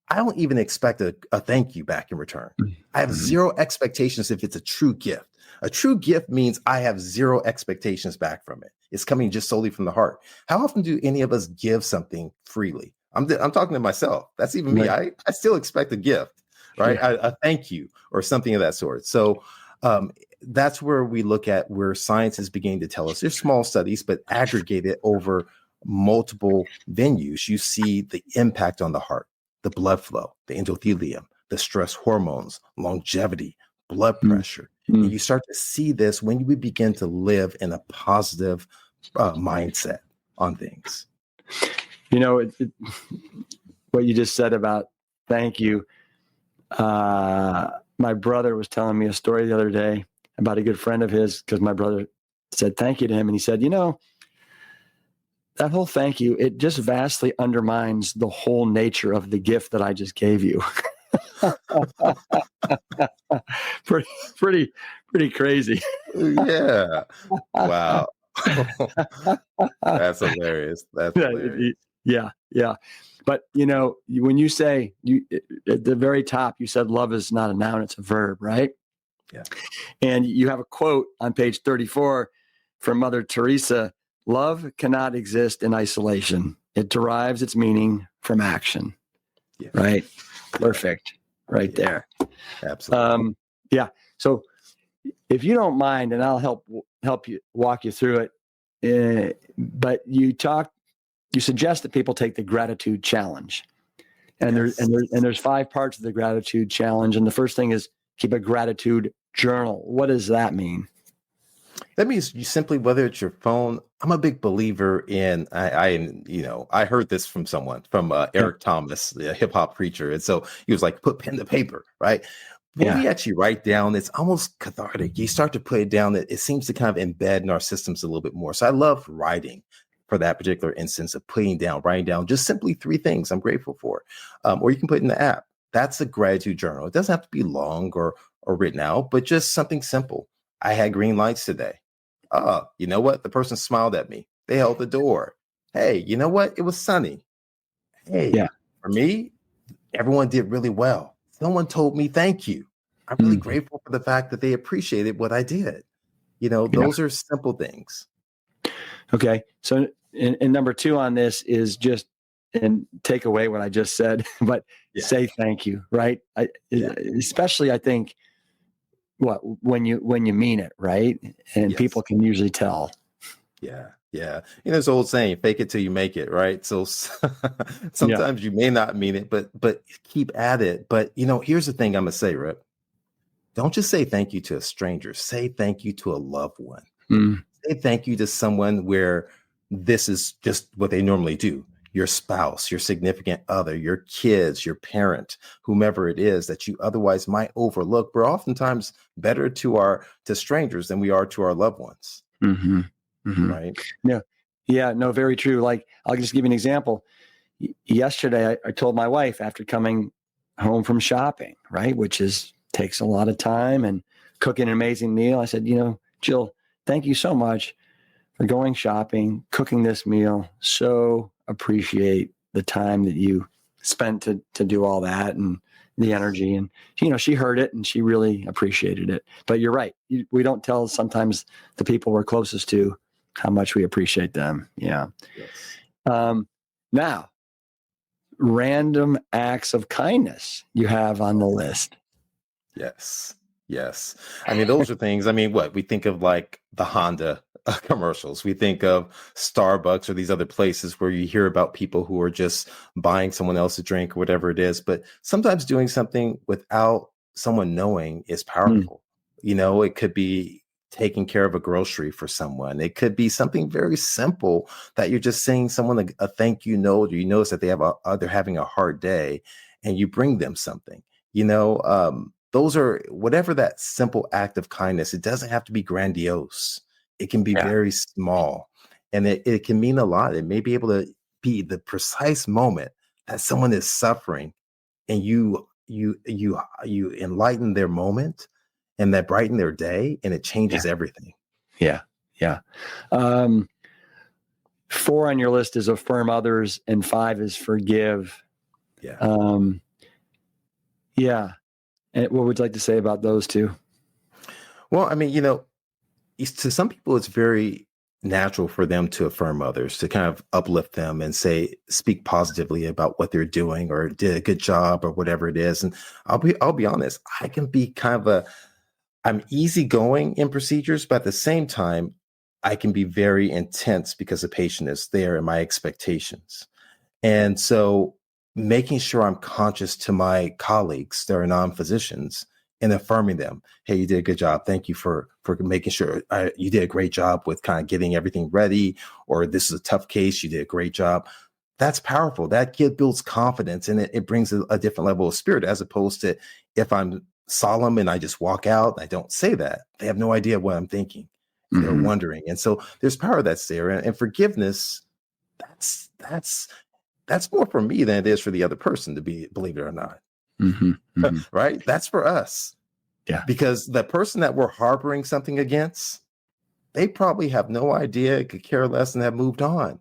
I don't even expect a thank you back in return. I have zero expectations if it's a true gift. A true gift means I have zero expectations back from it. It's coming just solely from the heart. How often do any of us give something freely? I'm talking to myself. That's even me. I still expect a gift, right? Yeah. A thank you or something of that sort. So that's where we look at where science is beginning to tell us. There's small studies, but aggregated over multiple venues, you see the impact on the heart, the blood flow, the endothelium, the stress hormones, longevity, blood pressure. And you start to see this when we begin to live in a positive, mindset on things. You know, what you just said about thank you. My brother was telling me a story the other day about a good friend of his, because my brother said thank you to him. And he said, that whole thank you, it just vastly undermines the whole nature of the gift that I just gave you. pretty crazy. Yeah. Wow. That's hilarious. That's hilarious. Yeah. But when you say at the very top, you said love is not a noun, it's a verb, right? Yeah. And you have a quote on page 34 from Mother Teresa: love cannot exist in isolation. It derives its meaning from action. Yeah. Right? Perfect. Right there. Absolutely. Yeah. So if you don't mind, and I'll help you walk you through it. But you suggest that people take the gratitude challenge. And there's 5 parts of the gratitude challenge. And the first thing is keep a gratitude journal. What does that mean? That means you simply, whether it's your phone. I'm a big believer in, I heard this from someone, from Eric Thomas, the hip hop preacher. And so he was like, put pen to paper, right? When we actually write down, it's almost cathartic. You start to put it down, it seems to kind of embed in our systems a little bit more. So I love writing for that particular instance of writing down just simply 3 things I'm grateful for. Or you can put it in the app. That's a gratitude journal. It doesn't have to be long or written out, but just something simple. I had green lights today. You know what? The person smiled at me. They held the door. Hey, you know what? It was sunny. Hey, for me, everyone did really well. Someone told me thank you. I'm really grateful for the fact that they appreciated what I did. Those are simple things. Okay. So, and number 2 on this is just, and take away what I just said, but say thank you, right? Especially, I think, when you mean it, right? And people can usually tell. Yeah. There's an old saying, fake it till you make it, right? So sometimes you may not mean it, but keep at it. But here's the thing I'm gonna say, Rip. Don't just say thank you to a stranger. Say thank you to a loved one. Say thank you to someone where this is just what they normally do. Your spouse, your significant other, your kids, your parent, whomever it is that you otherwise might overlook. We're oftentimes better to strangers than we are to our loved ones. Right? Yeah, no, very true. Like, I'll just give you an example. Yesterday, I told my wife, after coming home from shopping, right, which takes a lot of time, and cooking an amazing meal, I said, Jill, thank you so much for going shopping, cooking this meal. So appreciate the time that you spent to do all that, and the energy. And, she heard it and she really appreciated it. But you're right. We don't tell sometimes the people we're closest to how much we appreciate them. Yeah. Yes. Now, random acts of kindness you have on the list. Yes. I mean, those are things. I mean, we think of like the Honda commercials. We think of Starbucks or these other places where you hear about people who are just buying someone else a drink or whatever it is. But sometimes doing something without someone knowing is powerful. It could be taking care of a grocery for someone. It could be something very simple that you're just saying someone a thank you note, or you notice that they're having a hard day, and you bring them something. Those are, whatever that simple act of kindness. It doesn't have to be grandiose. It can be very small, and it can mean a lot. It may be able to be the precise moment that someone is suffering, and you enlighten their moment, and that brighten their day, and it changes everything. Yeah. 4 on your list is affirm others, and 5 is forgive. And what would you like to say about those 2? Well, I mean, to some people, it's very natural for them to affirm others, to kind of uplift them and speak positively about what they're doing or did a good job or whatever it is. And I'll be honest, I can be I'm easygoing in procedures, but at the same time, I can be very intense because the patient is there and my expectations. And so making sure I'm conscious to my colleagues that are non-physicians and affirming them. Hey, you did a good job. Thank you for making sure you did a great job with kind of getting everything ready, or this is a tough case. You did a great job. That's powerful. That kid builds confidence, and it brings a different level of spirit, as opposed to if I'm solemn and I just walk out and I don't say that. They have no idea what I'm thinking. And they're wondering. And so there's power that's there. And forgiveness, that's more for me than it is for the other person, to be, believe it or not. Right? That's for us. Yeah. Because the person that we're harboring something against, they probably have no idea, could care less, and have moved on.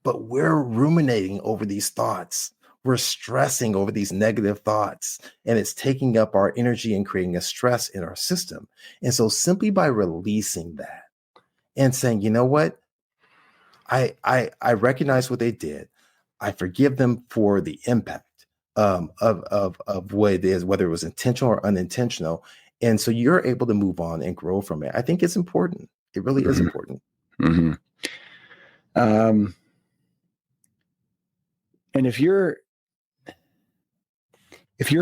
But we're ruminating over these thoughts. We're stressing over these negative thoughts, and it's taking up our energy and creating a stress in our system. And so simply by releasing that and saying, you know what, I recognize what they did. I forgive them for the impact of what it is, whether it was intentional or unintentional. And so you're able to move on and grow from it. I think it's important. It really is important. And if you're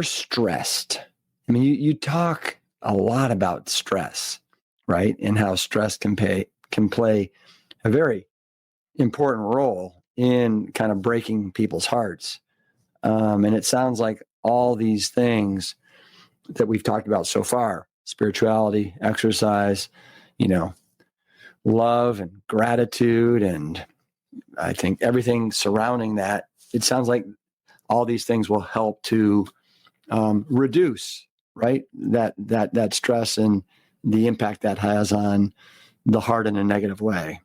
stressed, I mean, you talk a lot about stress, right? And how stress can play a very important role in kind of breaking people's hearts. And it sounds like all these things that we've talked about so far, spirituality, exercise, love and gratitude, and I think everything surrounding that, it sounds like all these things will help to reduce, right, that stress and the impact that has on the heart in a negative way.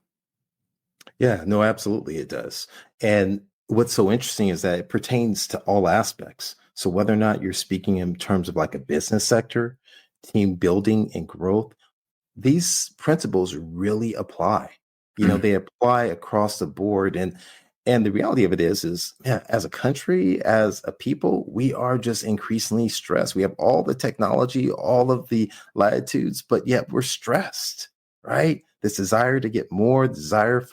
Yeah, no, absolutely it does. And what's so interesting is that it pertains to all aspects. So whether or not you're speaking in terms of like a business sector, team building and growth, these principles really apply. They apply across the board. And the reality of it is as a country, as a people, we are just increasingly stressed. We have all the technology, all of the latitudes, but yet we're stressed, right? This desire to get more, desire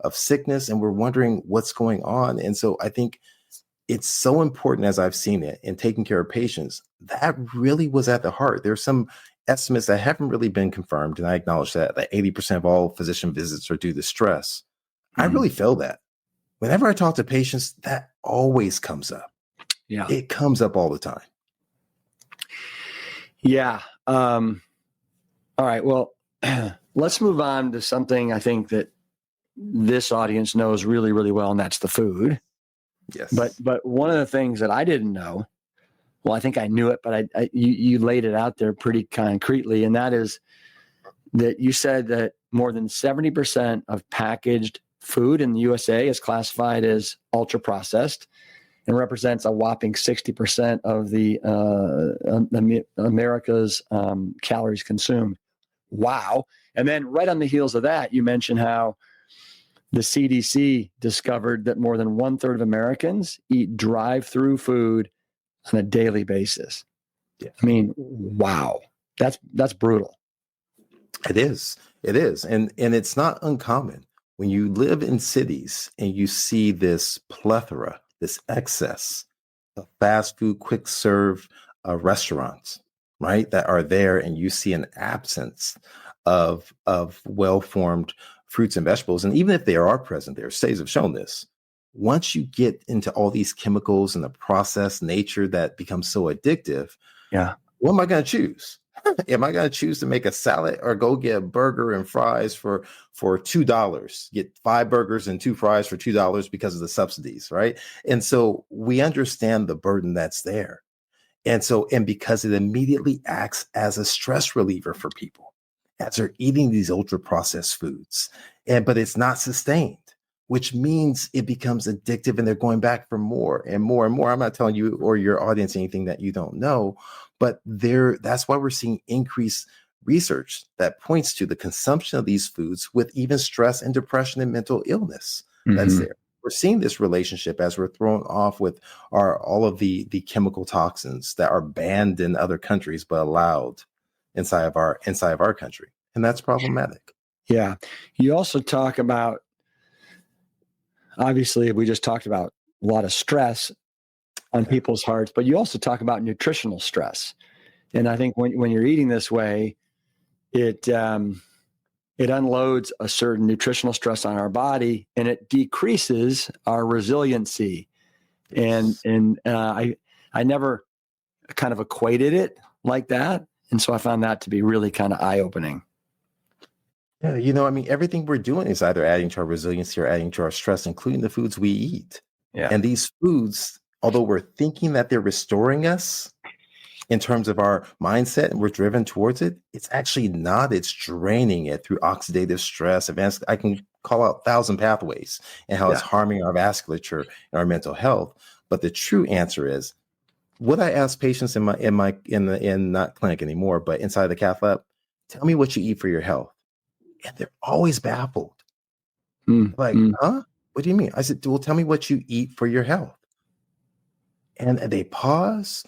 of sickness, and we're wondering what's going on. And so I think it's so important, as I've seen it in taking care of patients, that really was at the heart. There's some estimates that haven't really been confirmed, and I acknowledge that 80% of all physician visits are due to stress. I really feel that. Whenever I talk to patients, that always comes up. Yeah. It comes up all the time. Yeah. All right. Well, let's move on to something I think that this audience knows really, really well, and that's the food. Yes. But one of the things that I didn't know, well, I think I knew it, but you laid it out there pretty concretely, and that is that you said that more than 70% of packaged food in the USA is classified as ultra processed and represents a whopping 60% of the America's calories consumed. Wow. And then right on the heels of that, you mentioned how the CDC discovered that more than 1/3 of Americans eat drive-through food on a daily basis. Yeah. I mean, wow. That's brutal. It is. It is. And it's not uncommon when you live in cities and you see this plethora, this excess of fast food, quick serve restaurants, right, that are there, and you see an absence of well-formed fruits and vegetables. And even if they are present there, studies have shown this. Once you get into all these chemicals and the processed nature that becomes so addictive, what am I going to choose? Am I going to choose to make a salad or go get a burger and fries for $2? Get 5 burgers and 2 fries for $2 because of the subsidies, right? And so we understand the burden that's there. And because it immediately acts as a stress reliever for people as they're eating these ultra processed foods, but it's not sustained, which means it becomes addictive and they're going back for more and more and more. I'm not telling you or your audience anything that you don't know, but that's why we're seeing increased research that points to the consumption of these foods with even stress and depression and mental illness that's there. We're seeing this relationship as we're thrown off with all of the chemical toxins that are banned in other countries but allowed inside of our country, and that's problematic. Yeah. You also talk about, obviously, we just talked about a lot of stress on people's hearts, but you also talk about nutritional stress. And I think when you're eating this way, it unloads a certain nutritional stress on our body, and it decreases our resiliency. And I never kind of equated it like that, and so I found that to be really kind of eye-opening. Yeah, I mean, everything we're doing is either adding to our resiliency or adding to our stress, including the foods we eat. Yeah. And these foods, although we're thinking that they're restoring us in terms of our mindset and we're driven towards it, it's actually not. It's draining it through oxidative stress. Advanced, I can call out 1,000 pathways and how it's harming our vasculature and our mental health. But the true answer is, what I ask patients in not clinic anymore, but inside the cath lab, tell me what you eat for your health. And they're always baffled. Huh? What do you mean? I said, well, tell me what you eat for your health. And they pause,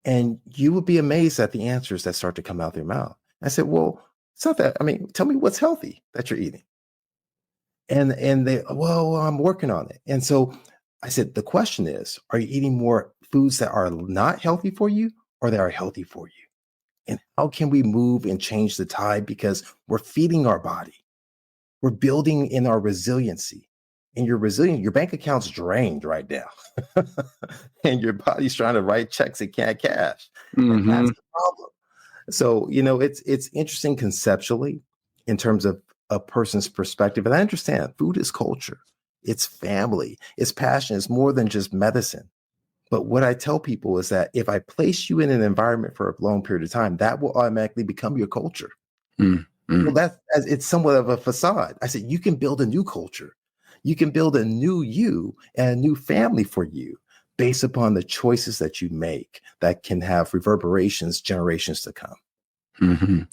and you will be amazed at the answers that start to come out their mouth. I said, well, it's not that. I mean, tell me what's healthy that you're eating. And they, well, I'm working on it. And so I said, the question is, are you eating more foods that are not healthy for you or that are healthy for you? And how can we move and change the tide? Because we're feeding our body. We're building in our resiliency. And your bank account's drained right now. And your body's trying to write checks it can't cash. And that's the problem. So, it's interesting conceptually in terms of a person's perspective. And I understand food is culture. It's family. It's passion. It's more than just medicine. But what I tell people is that if I place you in an environment for a long period of time, that will automatically become your culture. Well, it's somewhat of a facade. I said, you can build a new culture. You can build a new you and a new family for you based upon the choices that you make that can have reverberations generations to come.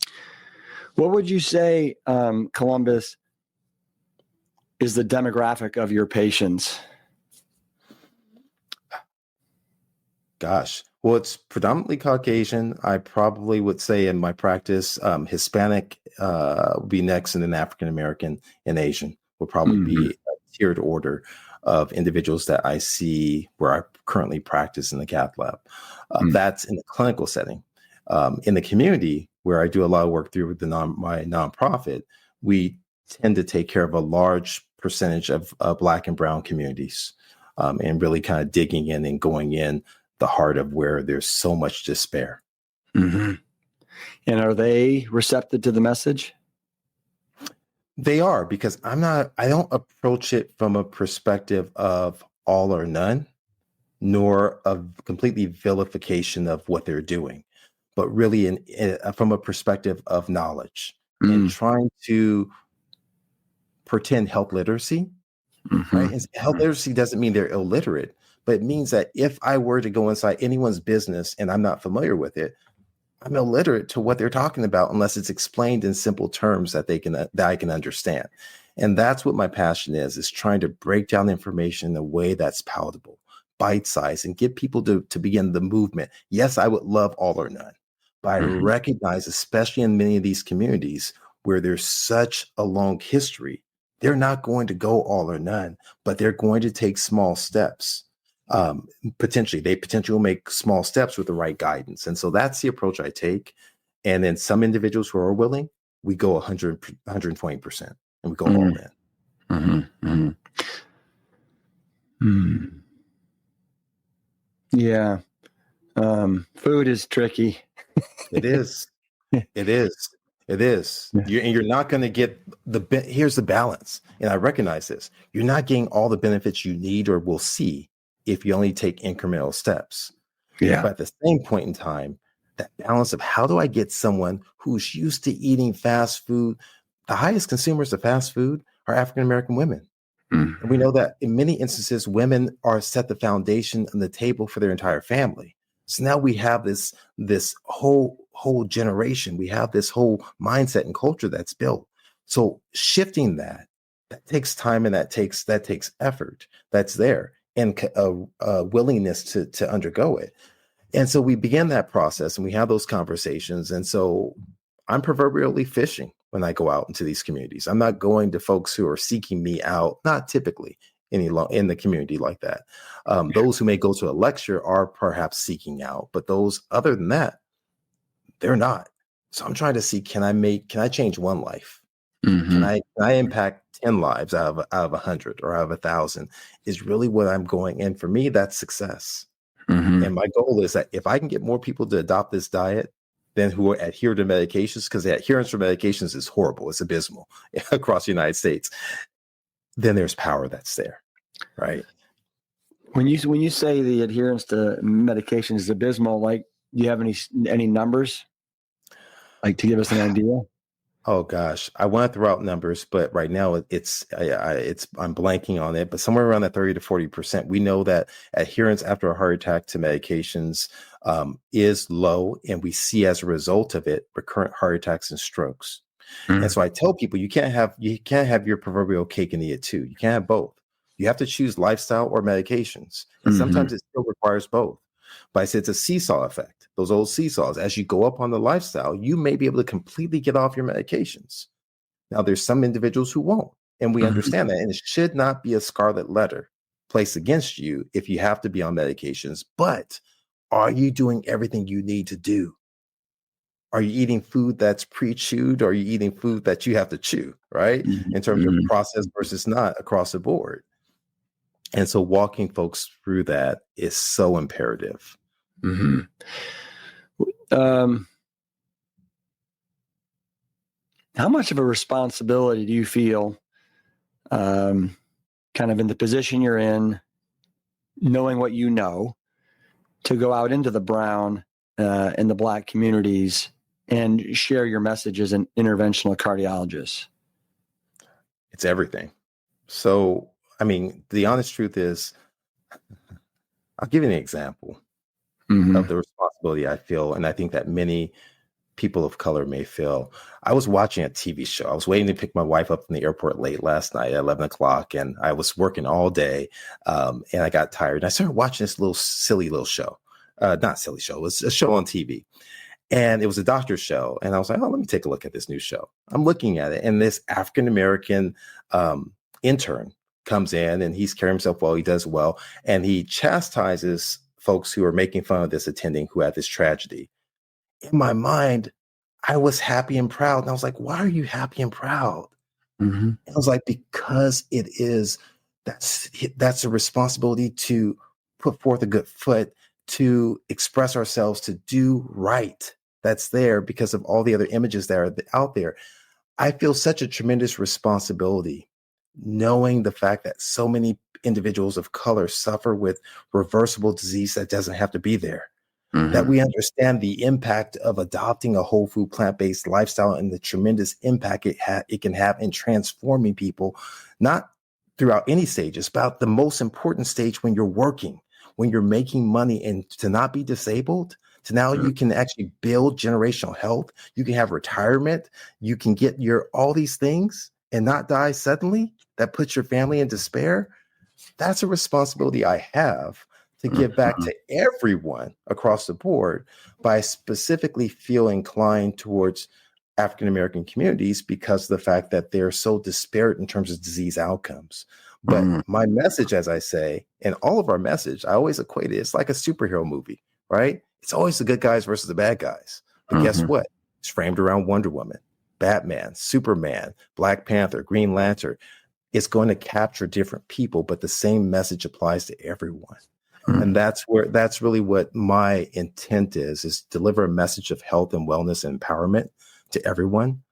What would you say, Columbus, is the demographic of your patients? Gosh, well, it's predominantly Caucasian. I probably would say in my practice, Hispanic would be next, and then African American and Asian would probably be a tiered order of individuals that I see where I currently practice in the cath lab. That's in the clinical setting. In the community, where I do a lot of work through my nonprofit, we tend to take care of a large percentage of Black and Brown communities, and really kind of digging in and going in the heart of where there's so much despair. And are they receptive to the message? They are, because I don't approach it from a perspective of all or none, nor of completely vilification of what they're doing, but really from a perspective of knowledge and trying to pretend health literacy. Right? And health literacy doesn't mean they're illiterate, but it means that if I were to go inside anyone's business and I'm not familiar with it, I'm illiterate to what they're talking about unless it's explained in simple terms that I can understand. And that's what my passion is trying to break down information in a way that's palatable, bite-sized, and get people to begin the movement. Yes, I would love all or none, but I recognize, especially in many of these communities where there's such a long history, they're not going to go all or none, but they're going to take small steps. They potentially will make small steps with the right guidance. And so that's the approach I take. And then some individuals who are willing, we go 100, 120%, and we go all in. Yeah. Food is tricky. It is. It is. It is. Yeah. You're not going to get here's the balance. And I recognize this. You're not getting all the benefits you need or will see if you only take incremental steps. Yeah. But at the same point in time, that balance of how do I get someone who's used to eating fast food? The highest consumers of fast food are African-American women. And we know that in many instances, women are set the foundation on the table for their entire family. So now we have this whole generation. We have this whole mindset and culture that's built. So shifting that takes time, and that takes effort. That's there, and a willingness to undergo it. And so we begin that process, and we have those conversations. And so I'm proverbially fishing when I go out into these communities. I'm not going to folks who are seeking me out, not typically in the community like that. Those who may go to a lecture are perhaps seeking out, but those other than that, They're not. So I'm trying to see, can I change one life? Mm-hmm. Can I impact 10 lives out of 100 or out of 1,000 is really what I'm going in. For me, that's success. Mm-hmm. And my goal is that if I can get more people to adopt this diet than who adhere to medications, because the adherence for medications is horrible, it's abysmal across the United States, then there's power that's there, right? When you say the adherence to medication is abysmal, like, do you have any numbers, like, to give us an idea? Oh gosh, I want to throw out numbers, but right now I'm blanking on it. But somewhere around that 30 to 40%, we know that adherence after a heart attack to medications is low, and we see as a result of it recurrent heart attacks and strokes. And so I tell people you can't have your proverbial cake and eat it too. You can't have both. You have to choose lifestyle or medications, and sometimes it still requires both. But I say it's a seesaw effect. Those old seesaws. As you go up on the lifestyle, you may be able to completely get off your medications. Now, there's some individuals who won't, and we understand that. And it should not be a scarlet letter placed against you if you have to be on medications. But are you doing everything you need to do? Are you eating food that's pre-chewed, or are you eating food that you have to chew, right? In terms of processed versus not across the board. And so walking folks through that is so imperative. Mm-hmm. How much of a responsibility do you feel, kind of in the position you're in, knowing what you know, to go out into the brown and the Black communities and share your message as an interventional cardiologist? It's everything. So, I mean, the honest truth is, I'll give you an example of the responsibility I feel, and I think that many people of color may feel. I was watching a TV show. I was waiting to pick my wife up from the airport late last night at 11 o'clock, and I was working all day, and I got tired. And I started watching this silly little show. Not silly show. It was a show on TV. And it was a doctor's show. And I was like, oh, let me take a look at this new show. I'm looking at it. And this African-American intern comes in, and he's carrying himself well. He does well. And he chastises folks who are making fun of this attending who had this tragedy. In my mind, I was happy and proud. And I was like, why are you happy and proud? And I was like, because that's a responsibility to put forth a good foot, to express ourselves, to do right. That's there because of all the other images that are out there. I feel such a tremendous responsibility knowing the fact that so many individuals of color suffer with reversible disease that doesn't have to be there. That we understand the impact of adopting a whole food plant-based lifestyle and the tremendous impact it can have in transforming people, not throughout any stages, but the most important stage when you're working, when you're making money, and to not be disabled. So now you can actually build generational health. You can have retirement. You can get all these things and not die suddenly. That puts your family in despair. That's a responsibility I have to give back to everyone across the board, but I specifically feel inclined towards African-American communities because of the fact that they're so disparate in terms of disease outcomes. But my message, as I say, and all of our message, I always equate it. It's like a superhero movie, right? It's always the good guys versus the bad guys. But guess what? It's framed around Wonder Woman, Batman, Superman, Black Panther, Green Lantern. It's going to capture different people, but the same message applies to everyone. And that's really what my intent is deliver a message of health and wellness and empowerment to everyone.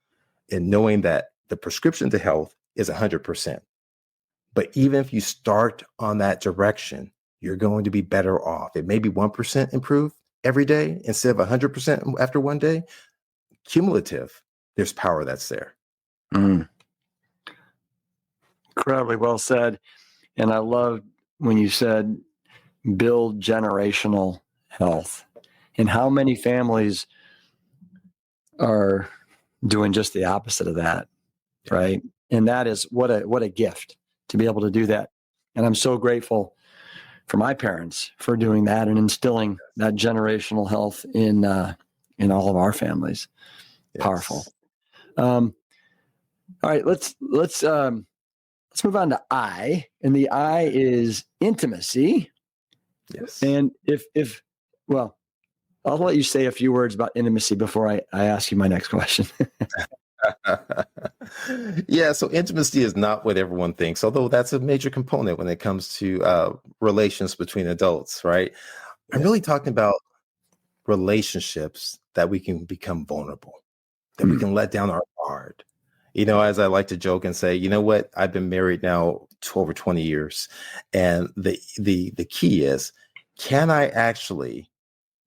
And knowing that the prescription to health is 100%. But even if you start on that direction, you're going to be better off. It may be 1% improved every day instead of 100% after one day. Cumulative, there's power that's there. Incredibly well said. And I love when you said build generational health, and how many families are doing just the opposite of that, right? And that is what a gift to be able to do that. And I'm so grateful for my parents for doing that and instilling that generational health in all of our families. Yes. Powerful. All right, let's move on to I, and the I is intimacy. Yes. And I'll let you say a few words about intimacy before I ask you my next question. Yeah, so intimacy is not what everyone thinks, although that's a major component when it comes to relations between adults, right? I'm Yeah. really talking about relationships that we can become vulnerable, that we Mm. can let down our guard. As I like to joke and say, you know what? I've been married now over 20 years, and the key is, can I actually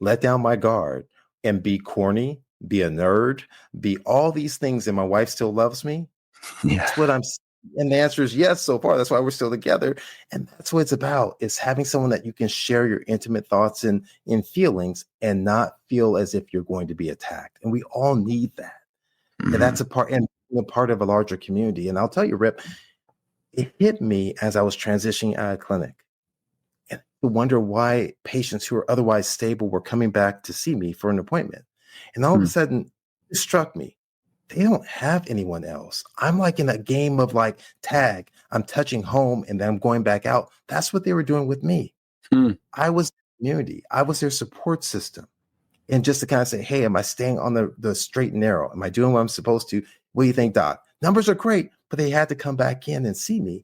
let down my guard and be corny, be a nerd, be all these things, and my wife still loves me? Yeah. That's what and the answer is yes so far. That's why we're still together. And that's what it's about, is having someone that you can share your intimate thoughts and in feelings and not feel as if you're going to be attacked. And we all need that. And Mm. that's a part of a larger community. And I'll tell you, Rip, it hit me as I was transitioning out of clinic. And I wonder why patients who are otherwise stable were coming back to see me for an appointment. And all of a Mm. sudden, it struck me, they don't have anyone else. I'm like in a game of like tag. I'm touching home and then I'm going back out. That's what they were doing with me. Mm. I was community. I was their support system. And just to kind of say, hey, am I staying on the straight and narrow? Am I doing what I'm supposed to? What do you think, Doc? Numbers are great, but they had to come back in and see me.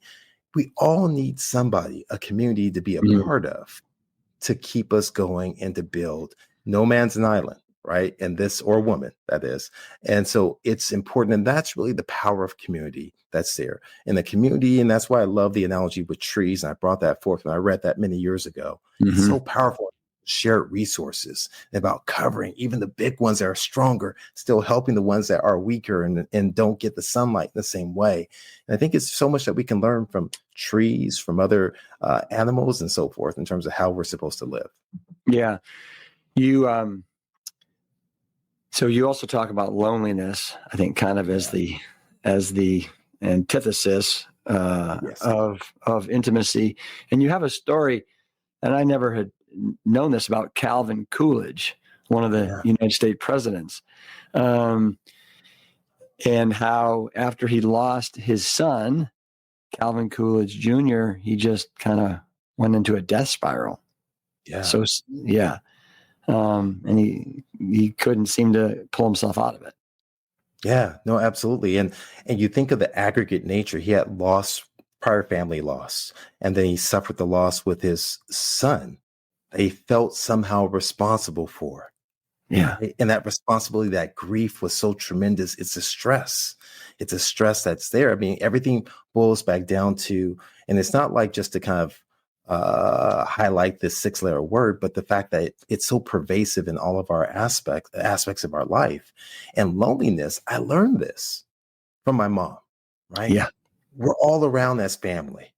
We all need somebody, a community to be a Mm. part of, to keep us going and to build. No man's an island, right? And this, or woman, that is. And so it's important. And that's really the power of community that's there in the community. And that's why I love the analogy with trees. And I brought that forth when I read that many years ago. It's Mm-hmm. so powerful. Shared resources, about covering even the big ones that are stronger, still helping the ones that are weaker and don't get the sunlight in the same way. And I think it's so much that we can learn from trees, from other animals and so forth in terms of how we're supposed to live. Yeah. You so you also talk about loneliness, I think, kind of as the antithesis Yes. of intimacy. And you have a story, and I never had known this, about Calvin Coolidge, one of the Yeah. United States presidents, and how after he lost his son, Calvin Coolidge Jr., he just kind of went into a death spiral. Yeah. So yeah, and he couldn't seem to pull himself out of it. Yeah. No, absolutely. And you think of the aggregate nature. He had lost prior family loss, and then he suffered the loss with his son that he felt somehow responsible for. Yeah. Right? And that responsibility, that grief was so tremendous. It's a stress. It's a stress that's there. I mean, everything boils back down to, and it's not like just to kind of highlight this 6-letter word, but the fact that it's so pervasive in all of our aspects of our life. And loneliness, I learned this from my mom, right? Yeah. We're all around as family.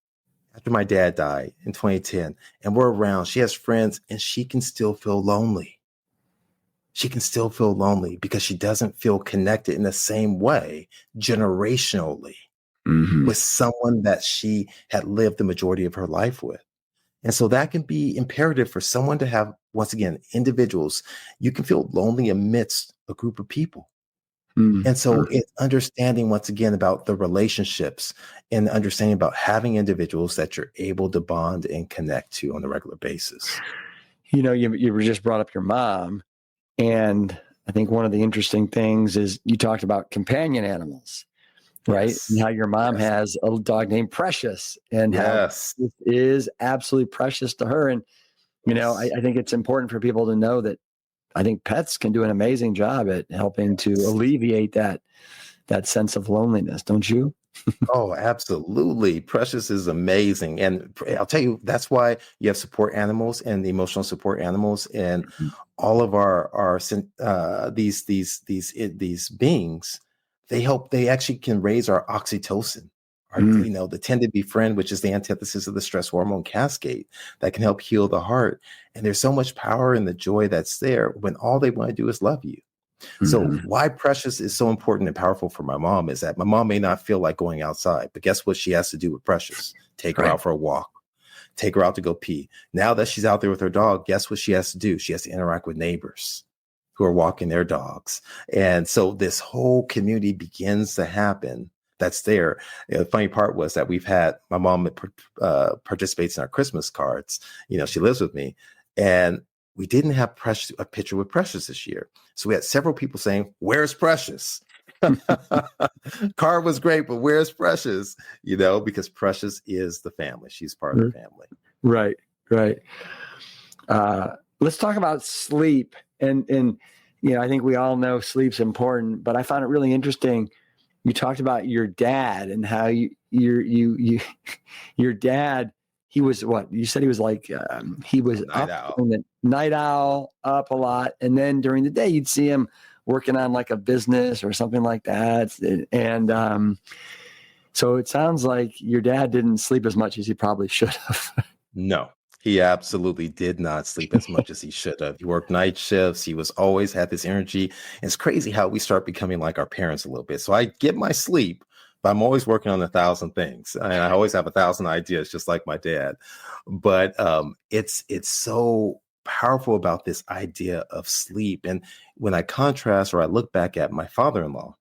After my dad died in 2010, and we're around, she has friends, and she can still feel lonely. She can still feel lonely because she doesn't feel connected in the same way generationally Mm-hmm. with someone that she had lived the majority of her life with. And so that can be imperative for someone to have, once again, individuals. You can feel lonely amidst a group of people. Mm-hmm. And so it's understanding, once again, about the relationships and understanding about having individuals that you're able to bond and connect to on a regular basis. You were just brought up your mom, and I think one of the interesting things is you talked about companion animals, right? And Yes. how your mom Yes. has a dog named Precious, and how Yes. it is absolutely precious to her. And Yes. I think it's important for people to know that I think pets can do an amazing job at helping to alleviate that sense of loneliness, don't you? Oh, absolutely. Precious is amazing. And I'll tell you, that's why you have support animals and the emotional support animals and all of these beings. They actually can raise our oxytocin, Mm. the tend to befriend, which is the antithesis of the stress hormone cascade that can help heal the heart. And there's so much power in the joy that's there when all they want to do is love you. So Mm-hmm. why Precious is so important and powerful for my mom is that my mom may not feel like going outside, but guess what she has to do with Precious? Take her Right. out for a walk, take her out to go pee. Now that she's out there with her dog, guess what she has to do? She has to interact with neighbors who are walking their dogs. And so this whole community begins to happen that's there. The funny part was that we've had my mom participates in our Christmas cards. She lives with me. And we didn't have a picture with Precious this year. So we had several people saying, "Where's Precious?" Car was great, but where's Precious? Because Precious is the family. She's part of the family. Right, right. Let's talk about sleep. And I think we all know sleep's important, but I found it really interesting. You talked about your dad and how your dad, he was what? You said he was like, he was night owl, up a lot. And then during the day, you'd see him working on like a business or something like that. And so it sounds like your dad didn't sleep as much as he probably should have. No, he absolutely did not sleep as much as he should have. He worked night shifts. He was always had this energy. And it's crazy how we start becoming like our parents a little bit. So I get my sleep, but I'm always working on 1,000 things. And I always have 1,000 ideas, just like my dad. But it's so powerful about this idea of sleep. And when I contrast or I look back at my father-in-law,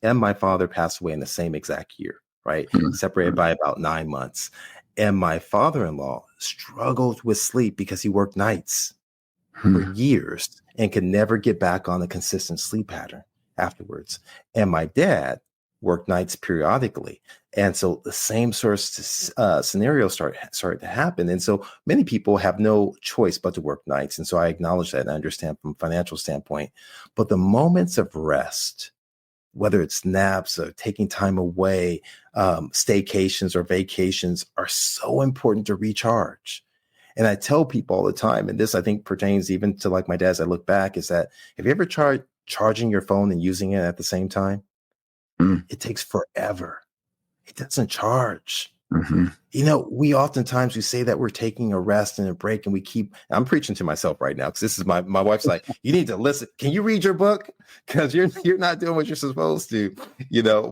and my father passed away in the same exact year, right? Separated by about 9 months. And my father-in-law struggled with sleep because he worked nights for years and could never get back on a consistent sleep pattern afterwards. And my dad worked nights periodically. And so the same sort of scenario started to happen. And so many people have no choice but to work nights. And so I acknowledge that and I understand from a financial standpoint. But the moments of rest, whether it's naps or taking time away, staycations or vacations, are so important to recharge. And I tell people all the time, and this I think pertains even to like my dad as I look back, is that have you ever tried charging your phone and using it at the same time? It takes forever. It doesn't charge. We oftentimes we say that we're taking a rest and a break, and I'm preaching to myself right now because this is my wife's like, you need to listen. Can you read your book? Because you're not doing what you're supposed to,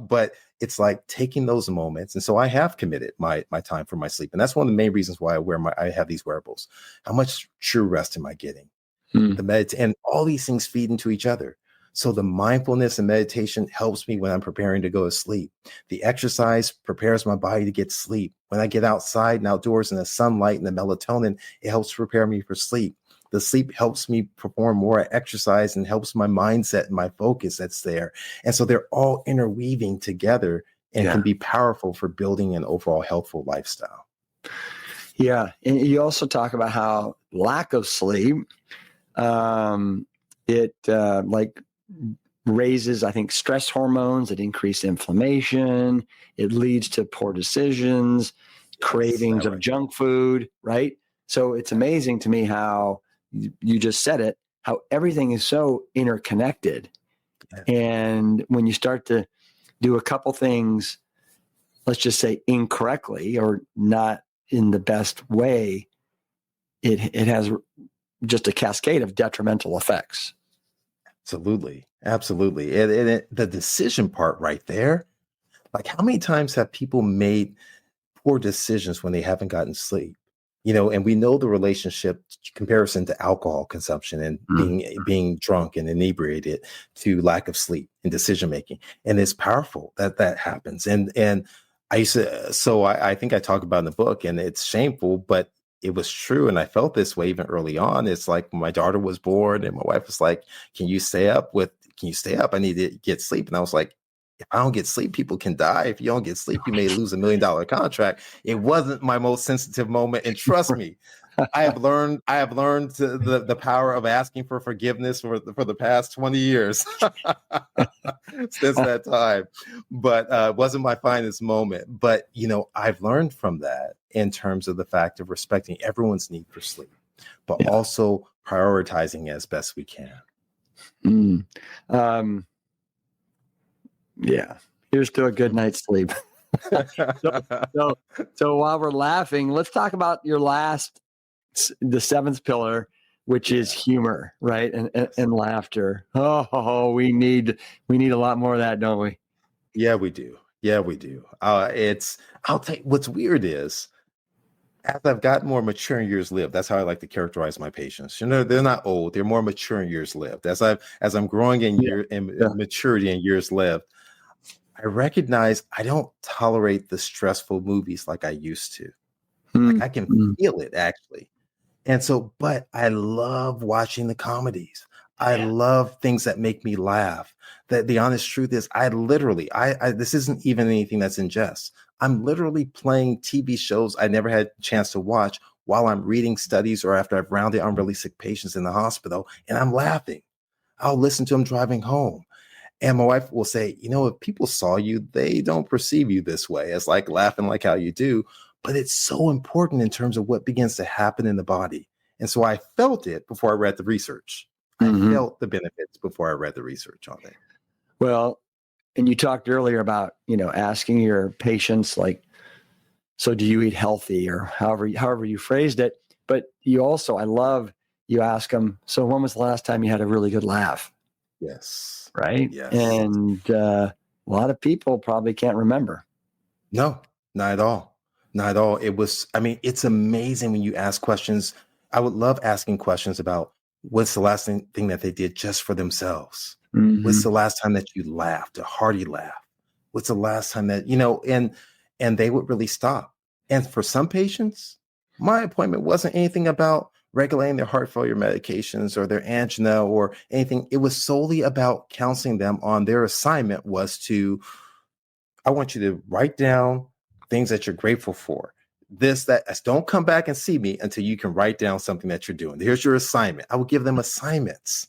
but it's like taking those moments. And so I have committed my time for my sleep. And that's one of the main reasons why I have these wearables. How much true rest am I getting? And all these things feed into each other. So the mindfulness and meditation helps me when I'm preparing to go to sleep. The exercise prepares my body to get sleep. When I get outside and outdoors in the sunlight and the melatonin, it helps prepare me for sleep. The sleep helps me perform more at exercise and helps my mindset and my focus that's there. And so they're all interweaving together and can be powerful for building an overall healthful lifestyle. Yeah. And you also talk about how lack of sleep, it raises, I think, stress hormones. It increases inflammation. It leads to poor decisions, cravings of junk food, right? So it's amazing to me how you just said it, how everything is so interconnected. And when you start to do a couple things, let's just say incorrectly or not in the best way, it has just a cascade of detrimental effects. Absolutely. Absolutely. And the decision part right there, like how many times have people made poor decisions when they haven't gotten sleep? And we know the relationship comparison to alcohol consumption and being drunk and inebriated to lack of sleep and decision making. And it's powerful that happens. And I used to, so I think I talk about in the book, and it's shameful, but it was true. And I felt this way even early on. It's like when my daughter was born and my wife was like, can you stay up? I need to get sleep. And I was like, if I don't get sleep, people can die. If you don't get sleep, you may lose $1 million contract. It wasn't my most sensitive moment. And trust me, I have learned the power of asking for forgiveness for the past 20 years since that time. But it wasn't my finest moment. But, I've learned from that in terms of the fact of respecting everyone's need for sleep, but also prioritizing as best we can. Here's to a good night's sleep. So while we're laughing, let's talk about your the seventh pillar, which is humor, right? And laughter. Oh, we need a lot more of that, don't we? Yeah, we do. I'll tell you what's weird is, as I've gotten more mature in years lived, that's how I like to characterize my patients. They're not old; they're more mature in years lived. As I'm growing in maturity in years lived, I recognize I don't tolerate the stressful movies like I used to. Like I can feel it actually. And so, but I love watching the comedies. I Yeah. love things that make me laugh. That the honest truth is, I literally, I this isn't even anything that's in jest. I'm literally playing TV shows I never had a chance to watch while I'm reading studies or after I've rounded on really sick patients in the hospital, and I'm laughing. I'll listen to them driving home. And my wife will say, if people saw you, they don't perceive you this way. It's like laughing like how you do. But it's so important in terms of what begins to happen in the body. And so I felt it before I read the research. I Hmm. felt the benefits before I read the research on it. Well, and you talked earlier about, asking your patients, like, so do you eat healthy, or however you phrased it. But you also, I love, you ask them, so when was the last time you had a really good laugh? Yes. Right. Yes. And a lot of people probably can't remember. No, not at all. Not at all. It's amazing when you ask questions. I would love asking questions about what's the last thing that they did just for themselves. What's Hmm. the last time that you laughed, a hearty laugh? What's the last time that, and they would really stop. And for some patients, my appointment wasn't anything about regulating their heart failure medications or their angina or anything. It was solely about counseling them on their assignment was to I want you to write down things that you're grateful for. This, that, don't come back and see me until you can write down something that you're doing. Here's your assignment. I will give them assignments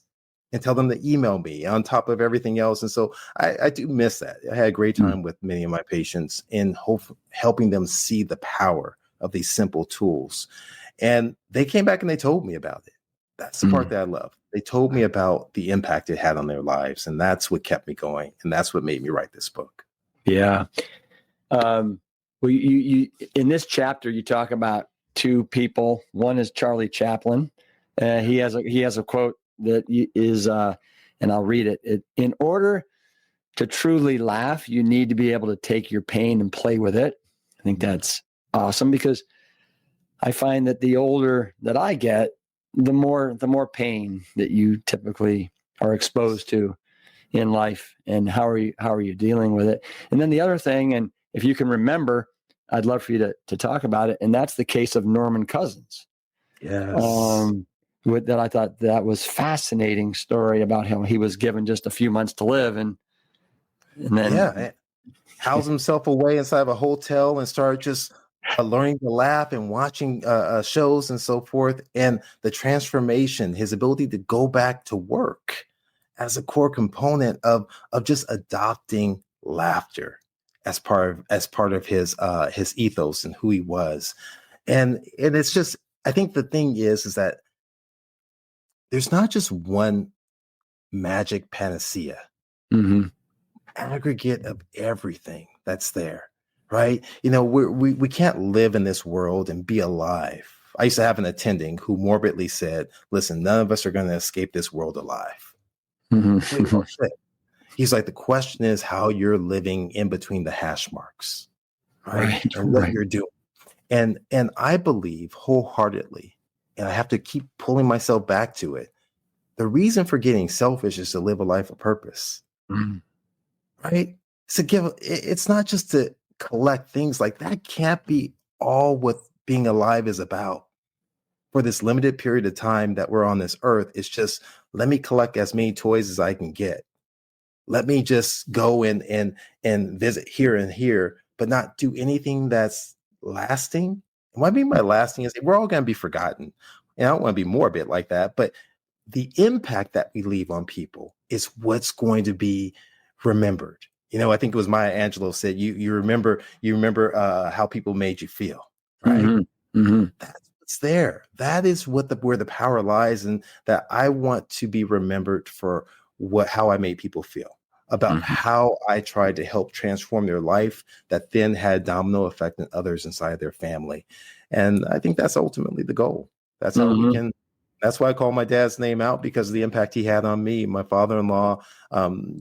and tell them to email me on top of everything else. And so I do miss that. I had a great time with many of my patients in helping them see the power of these simple tools. And they came back and they told me about it. That's the part that I love. They told me about the impact it had on their lives. And that's what kept me going. And that's what made me write this book. Yeah. Well, you in this chapter, you talk about two people. One is Charlie Chaplin. He has a quote that is, and I'll read it. In order to truly laugh, you need to be able to take your pain and play with it. I think that's awesome, because I find that the older that I get, the more pain that you typically are exposed to in life, and how are you dealing with it? And then the other thing, and if you can remember, I'd love for you to talk about it, and that's the case of Norman Cousins. Yes. That I thought that was fascinating story about how he was given just a few months to live, and then House himself away inside of a hotel and started just learning to laugh and watching shows and so forth. And the transformation, his ability to go back to work as a core component of just adopting laughter as part of his ethos and who he was. And it's just, I think the thing is that there's not just one magic panacea. mm-hmm. Aggregate of everything that's there, right? We can't live in this world and be alive. I used to have an attending who morbidly said, listen, none of us are going to escape this world alive. Mm-hmm. Wait, oh, shit. He's like, the question is how you're living in between the hash marks, right? And what Right. you're doing. And I believe wholeheartedly, and I have to keep pulling myself back to it. The reason for getting selfish is to live a life of purpose. Mm-hmm. Right? So it's not just to collect things. Like that can't be all what being alive is about. For this limited period of time that we're on this earth, it's just let me collect as many toys as I can get. Let me just go and visit here and here, but not do anything that's lasting. And what I mean by lasting is we're all going to be forgotten. And I don't want to be morbid like that, but the impact that we leave on people is what's going to be remembered. I think it was Maya Angelou said, you remember how people made you feel, right? Mm-hmm. Mm-hmm. That's what's there. That is where the power lies, and that I want to be remembered for how I made people feel, about Mm-hmm. how I tried to help transform their life that then had domino effect on others inside their family. And I think that's ultimately the goal. That's how we Mm-hmm. can. That's why I call my dad's name out, because of the impact he had on me. My father-in-law,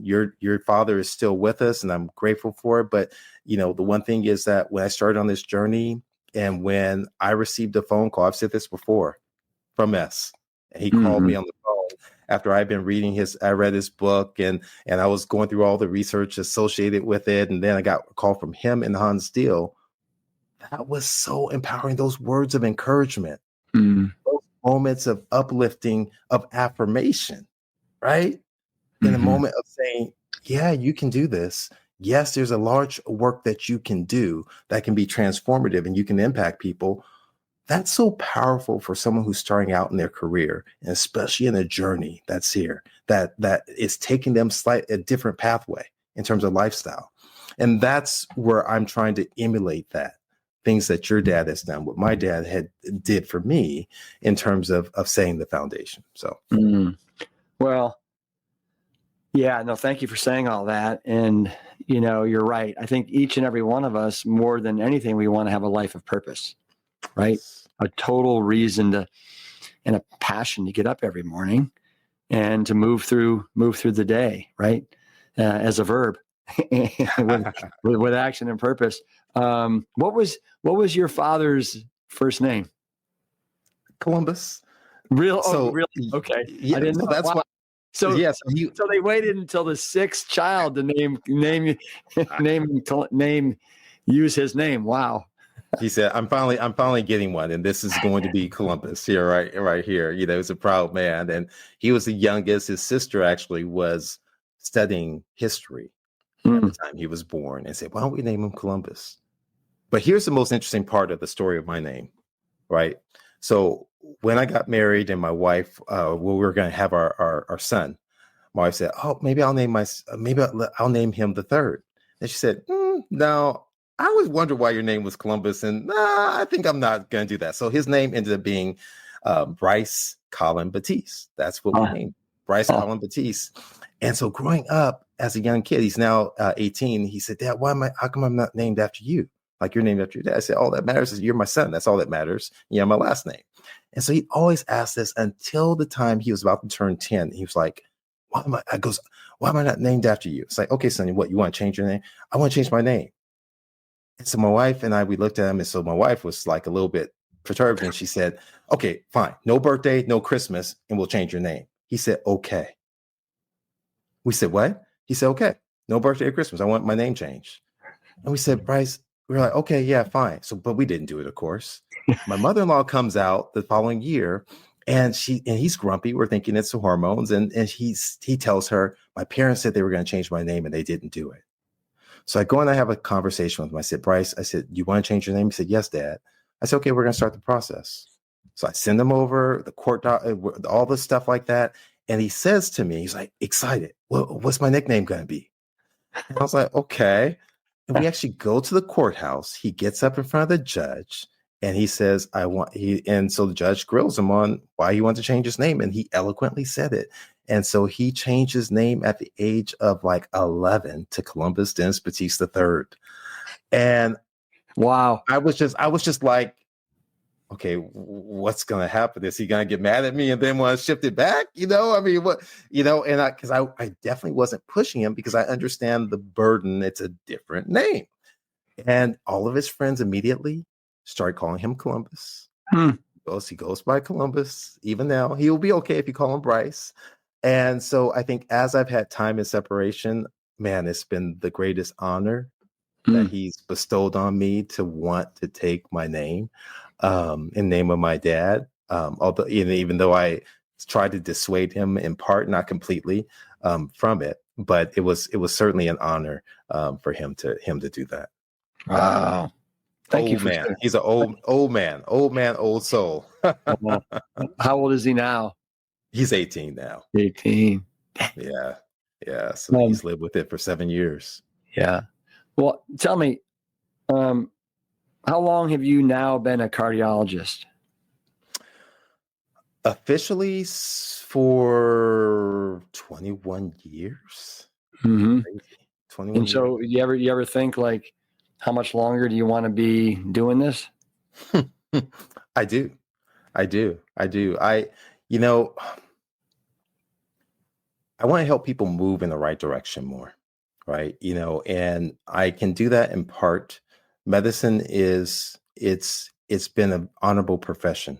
your father is still with us, and I'm grateful for it. But the one thing is that when I started on this journey, and when I received a phone call, I've said this before, from S, and he called Mm-hmm. me on the phone after I read his book, and I was going through all the research associated with it, and then I got a call from him and Hans Steele. That was so empowering. Those words of encouragement, Mm-hmm. moments of uplifting, of affirmation, right? In a moment of saying, yeah, you can do this. Yes, there's a large work that you can do that can be transformative and you can impact people. That's so powerful for someone who's starting out in their career, and especially in a journey that's here, that is taking them a different pathway in terms of lifestyle. And that's where I'm trying to emulate that. Things that your dad has done, what my dad did for me in terms of saying the foundation. So, Well, yeah, no, thank you for saying all that. And, you're right. I think each and every one of us, more than anything, we want to have a life of purpose, right? A total reason and a passion to get up every morning and to move through the day, right? As a verb with action and purpose. What was your father's first name? Columbus. Real? So, really? Okay. Yeah, I didn't know. that's why. So, yes, so they waited until the sixth child to use his name. Wow. He said, I'm finally getting one. And this is going to be Columbus here, right here. He's a proud man. And he was the youngest. His sister actually was studying history at the time he was born and said, why don't we name him Columbus? But here's the most interesting part of the story of my name, right? So when I got married and my wife, we were going to have our son, my wife said, oh, maybe I'll name him the third. And she said, no, I always wonder why your name was Columbus. And I think I'm not going to do that. So his name ended up being Bryce Colin Batiste. That's what we named Bryce Colin Batiste. And so growing up as a young kid, he's now 18. He said, Dad, how come I'm not named after you? Like you're named after your dad. I said, all that matters is you're my son. That's all that matters. My last name. And so he always asked this until the time he was about to turn 10. He was like, why am I not named after you? It's like, okay, Sonny, what, you want to change your name? I want to change my name. And so my wife and I, we looked at him. And so my wife was like a little bit perturbed. And she said, okay, fine. No birthday, no Christmas, and we'll change your name. He said, okay. We said, what? He said, okay, no birthday or Christmas. I want my name changed. And we said, Bryce, we were like, okay, yeah, fine. So, but we didn't do it, of course. My mother-in-law comes out the following year and he's grumpy. We're thinking it's the hormones. And he tells her, my parents said they were going to change my name and they didn't do it. So I go and I have a conversation with him. I said, Bryce, you want to change your name? He said, yes, Dad. I said, okay, we're going to start the process. So I send him over the court, all the stuff like that. And he says to me, he's like, excited. What's my nickname going to be? And I was like, okay. And we actually go to the courthouse. He gets up in front of the judge and he says, and so the judge grills him on why he wants to change his name. And he eloquently said it. And so he changed his name at the age of like 11 to Columbus Dennis Batiste III. And wow, I was just like, okay, what's going to happen? Is he going to get mad at me and then want to shift it back? I mean, what, and I definitely wasn't pushing him because I understand the burden. It's a different name. And all of his friends immediately started calling him Columbus. He goes by Columbus. Even now, he'll be okay if you call him Bryce. And so I think as I've had time and separation, man, it's been the greatest honor that he's bestowed on me to want to take my name in name of my dad. Although even though I tried to dissuade him in part, not completely, from it, but it was certainly an honor for him to do that. Wow. Thank you. Man. He's an old man, old soul. How old is he now? He's 18 now. 18. Yeah. So he's lived with it for 7 years. Yeah. Well, tell me, how long have you now been a cardiologist? Officially for 21 years. 21 and years. So you ever think like, how much longer do you want to be doing this? I do. I want to help people move in the right direction more, right? And I can do that in part. Medicine it's been an honorable profession,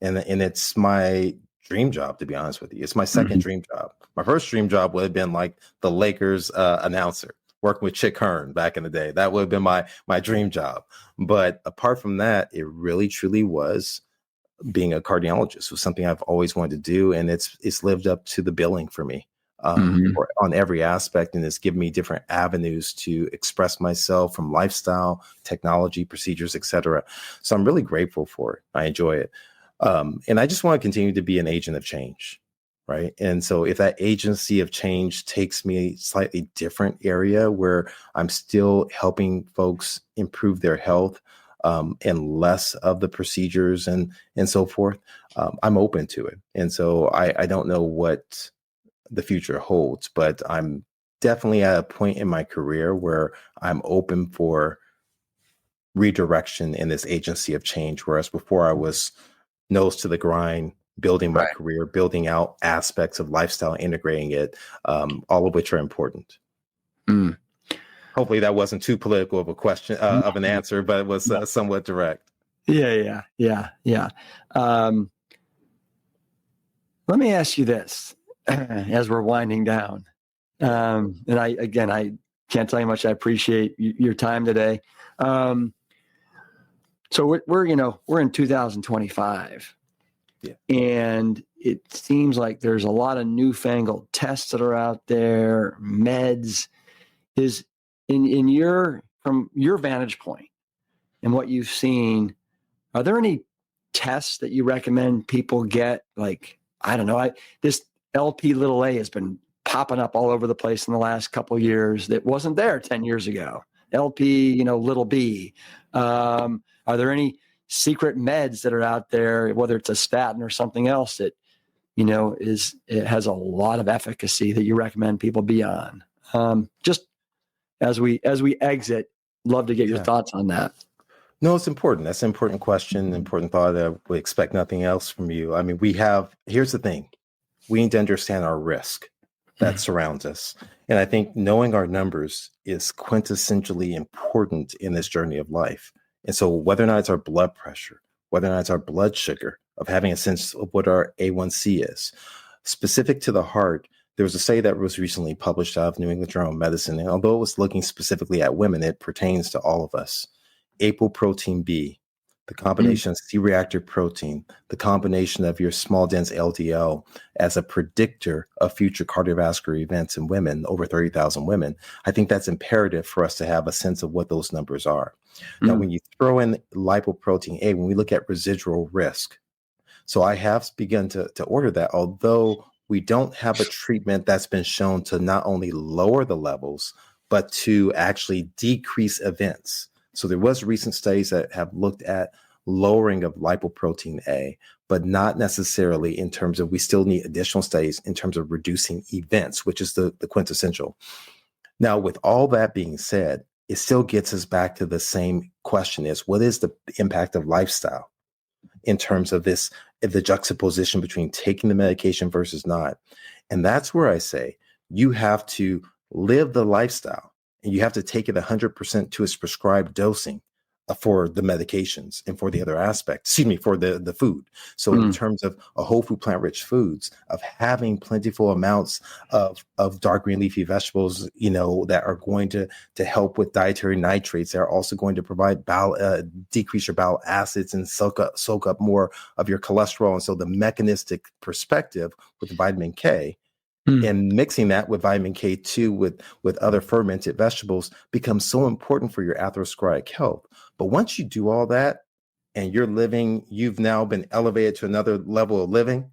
and it's my dream job, to be honest with you. It's my second dream job. My first dream job would have been like the Lakers announcer, working with Chick Hearn back in the day. That would have been my dream job. But apart from that, it really truly was being a cardiologist was something I've always wanted to do, and it's lived up to the billing for me on every aspect, and it's given me different avenues to express myself from lifestyle, technology, procedures, etc. So I'm really grateful for it. I enjoy it, and I just want to continue to be an agent of change, right? And so if that agency of change takes me a slightly different area where I'm still helping folks improve their health, and less of the procedures and so forth, I'm open to it. And so I don't know what the future holds, but I'm definitely at a point in my career where I'm open for redirection in this agency of change. Whereas before I was nose to the grind, building my career, building out aspects of lifestyle, integrating it, all of which are important. Mm. Hopefully that wasn't too political of a question, of an answer, but it was somewhat direct. Yeah. Let me ask you this as we're winding down. And I can't tell you how much I appreciate your time today. So we're in 2025, and it seems like there's a lot of newfangled tests that are out there, meds. Is from your vantage point and what you've seen, are there any tests that you recommend people get? Like, I don't know, this LP little a has been popping up all over the place in the last couple of years that wasn't there 10 years ago. LP, little b. Are there any secret meds that are out there, whether it's a statin or something else that, it has a lot of efficacy that you recommend people be on? Just as we exit, love to get your thoughts on that. No, it's important. That's an important question, important thought. I would expect nothing else from you. I mean, here's the thing. We need to understand our risk that surrounds us. And I think knowing our numbers is quintessentially important in this journey of life. And so whether or not it's our blood pressure, whether or not it's our blood sugar, of having a sense of what our A1C is, specific to the heart, there was a study that was recently published out of New England Journal of Medicine. And although it was looking specifically at women, it pertains to all of us. Apoprotein B, the combination of C-reactive protein, the combination of your small dense LDL as a predictor of future cardiovascular events in women, over 30,000 women. I think that's imperative for us to have a sense of what those numbers are. Now, when you throw in lipoprotein A, when we look at residual risk, so I have begun to order that, although we don't have a treatment that's been shown to not only lower the levels, but to actually decrease events. So there was recent studies that have looked at lowering of lipoprotein A, but not necessarily in terms of, we still need additional studies in terms of reducing events, which is the quintessential. Now, with all that being said, it still gets us back to the same question: is what is the impact of lifestyle in terms of this, the juxtaposition between taking the medication versus not? And that's where I say you have to live the lifestyle, and you have to take it 100% to its prescribed dosing for the medications and for the other aspects, for the food. So in terms of a whole food, plant-rich foods, of having plentiful amounts of dark green leafy vegetables, that are going to help with dietary nitrates. They're also going to provide decrease your bowel acids and soak up more of your cholesterol. And so the mechanistic perspective with vitamin K, and mixing that with vitamin K2 with other fermented vegetables becomes so important for your atherosclerotic health. But once you do all that and you've now been elevated to another level of living,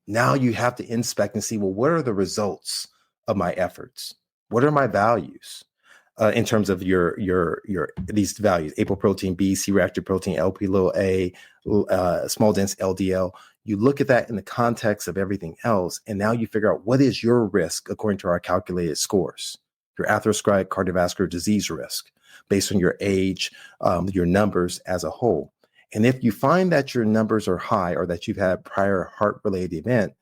now you have to inspect and see, well, what are the results of my efforts? What are my values in terms of your these values: apoprotein B, C-reactive protein, LP little a, small dense LDL. You look at that in the context of everything else, and now you figure out what is your risk according to our calculated scores, your atherosclerotic cardiovascular disease risk based on your age, your numbers as a whole. And if you find that your numbers are high, or that you've had a prior heart-related event,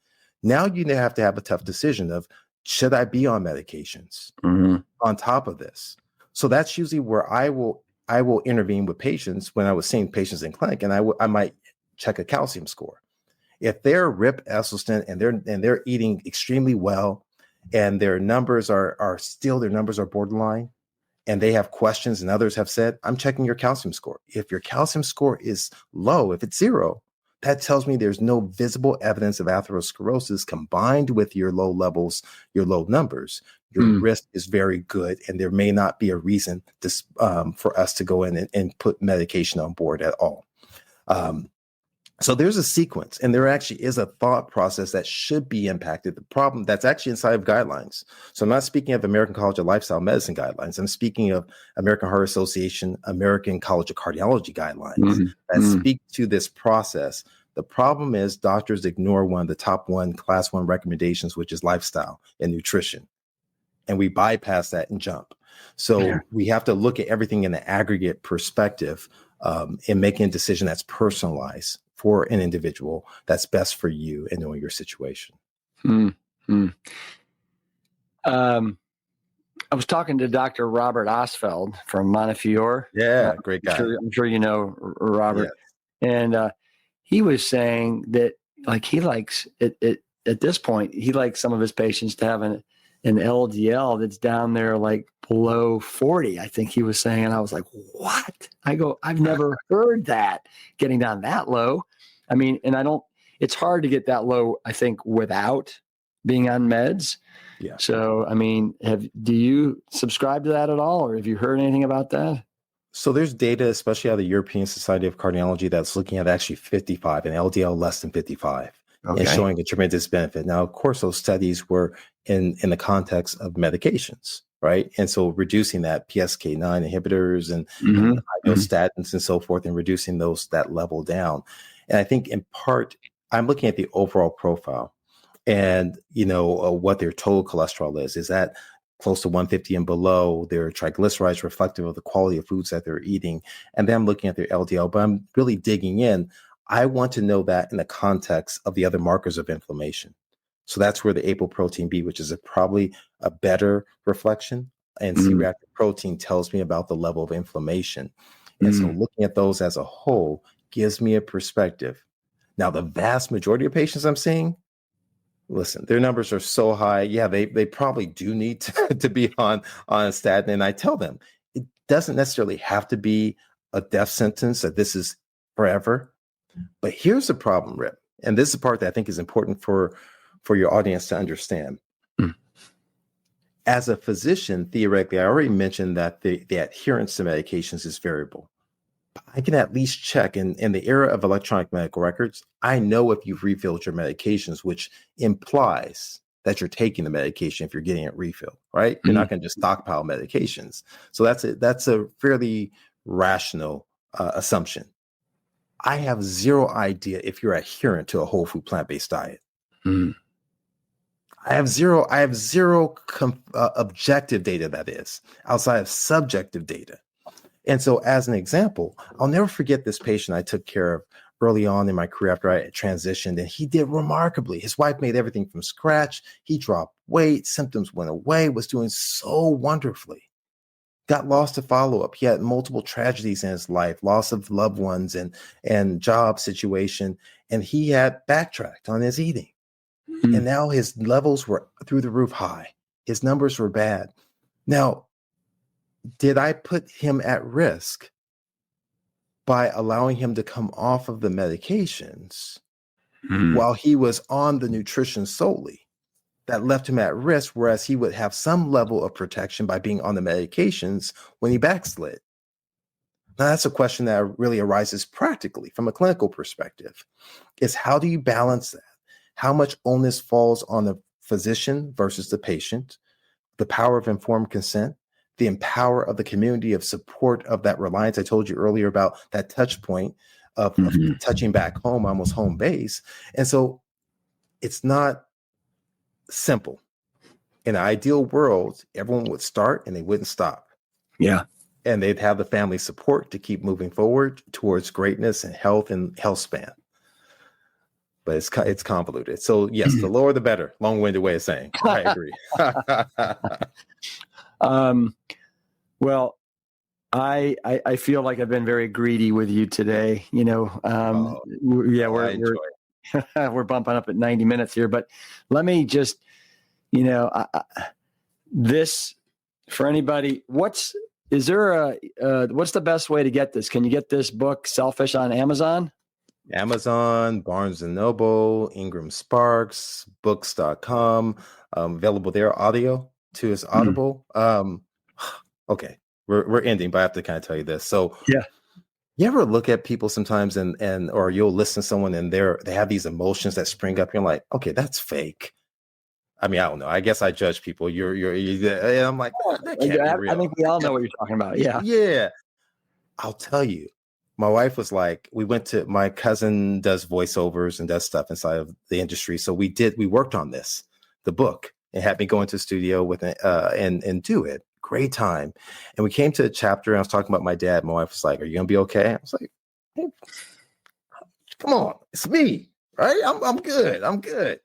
now you have to have a tough decision of, should I be on medications on top of this? So that's usually where I will intervene with patients when I was seeing patients in clinic, and I might check a calcium score. If they're RIP Esselstyn and they're eating extremely well, and their numbers are borderline, and they have questions, and others have said, I'm checking your calcium score. If your calcium score is low, if it's 0, that tells me there's no visible evidence of atherosclerosis combined with your low levels, your low numbers. Your risk is very good, and there may not be a reason for us to go in and put medication on board at all. So there's a sequence, and there actually is a thought process that should be impacted. The problem that's actually inside of guidelines. So I'm not speaking of American College of Lifestyle Medicine guidelines. I'm speaking of American Heart Association, American College of Cardiology guidelines that speak to this process. The problem is doctors ignore one of the top class 1 recommendations, which is lifestyle and nutrition. And we bypass that and jump. So we have to look at everything in the aggregate perspective and making a decision that's personalized for an individual that's best for you and knowing your situation. I was talking to Dr. Robert Osfeld from Montefiore. Yeah, great guy. I'm sure you know Robert. Yes. And he was saying that, like, he likes it at this point. He likes some of his patients to have an LDL that's down there like below 40. I think he was saying, and I was like, "What?" I go, "I've never heard that getting down that low." I mean, and it's hard to get that low, I think, without being on meds. Yeah. So, I mean, do you subscribe to that at all, or have you heard anything about that? So there's data, especially out of the European Society of Cardiology, that's looking at actually 55 and LDL less than 55 and showing a tremendous benefit. Now, of course, those studies were in the context of medications, right? And so reducing that PCSK9 inhibitors and statins and so forth, and reducing that level down. And I think in part, I'm looking at the overall profile and, what their total cholesterol is that close to 150 and below, their triglycerides reflective of the quality of foods that they're eating. And then I'm looking at their LDL, but I'm really digging in. I want to know that in the context of the other markers of inflammation. So that's where the apoprotein B, which is probably a better reflection, and C-reactive protein tells me about the level of inflammation. And so looking at those as a whole gives me a perspective. Now, the vast majority of patients I'm seeing, listen, their numbers are so high. Yeah, they probably do need to be on a statin. And I tell them, it doesn't necessarily have to be a death sentence, that this is forever. But here's the problem, Rip. And this is the part that I think is important for your audience to understand. As a physician, theoretically, I already mentioned that the adherence to medications is variable. But I can at least check in the era of electronic medical records. I know if you've refilled your medications, which implies that you're taking the medication if you're getting it refilled, right? You're not going to just stockpile medications. So that's a fairly rational assumption. I have zero idea if you're adherent to a whole food plant-based diet. I have zero objective data, that is, outside of subjective data. And so as an example, I'll never forget this patient I took care of early on in my career after I transitioned, and he did remarkably. His wife made everything from scratch. He dropped weight, symptoms went away, was doing so wonderfully. Got lost to follow-up. He had multiple tragedies in his life, loss of loved ones and job situation, and he had backtracked on his eating. And now his levels were through the roof high. His numbers were bad. Now, did I put him at risk by allowing him to come off of the medications while he was on the nutrition solely? That left him at risk, whereas he would have some level of protection by being on the medications when he backslid. Now, that's a question that really arises practically from a clinical perspective, is how do you balance that? How much onus falls on the physician versus the patient, the power of informed consent, the empower of the community of support of that reliance. I told you earlier about that touch point of touching back home, almost home base. And so it's not simple. In an ideal world, everyone would start and they wouldn't stop. Yeah. And they'd have the family support to keep moving forward towards greatness and health span. But it's convoluted. So yes, the lower the better. Long-winded way of saying. I agree. Well, I feel like I've been very greedy with you today. We're bumping up at 90 minutes here, but let me just, this for anybody. What's the best way to get this? Can you get this book, Selfish, on Amazon? Amazon, Barnes and Noble, Ingram Sparks, books.com. Available there. Audio too is Audible. Okay, we're ending, but I have to kind of tell you this. So Yeah. you ever look at people sometimes and or you'll listen to someone and they have these emotions that spring up. You're like, okay, that's fake. I mean, I don't know. I guess I judge people. And I'm like, oh, that can't be real. I think we all know what you're talking about. Yeah. Yeah. I'll tell you. My wife was like, my cousin does voiceovers and does stuff inside of the industry. So we worked on the book, and had me go into the studio with it and do it. Great time. And we came to a chapter and I was talking about my dad. My wife was like, "Are you gonna be okay?" I was like, "Hey, come on, it's me, right? I'm good. I'm good."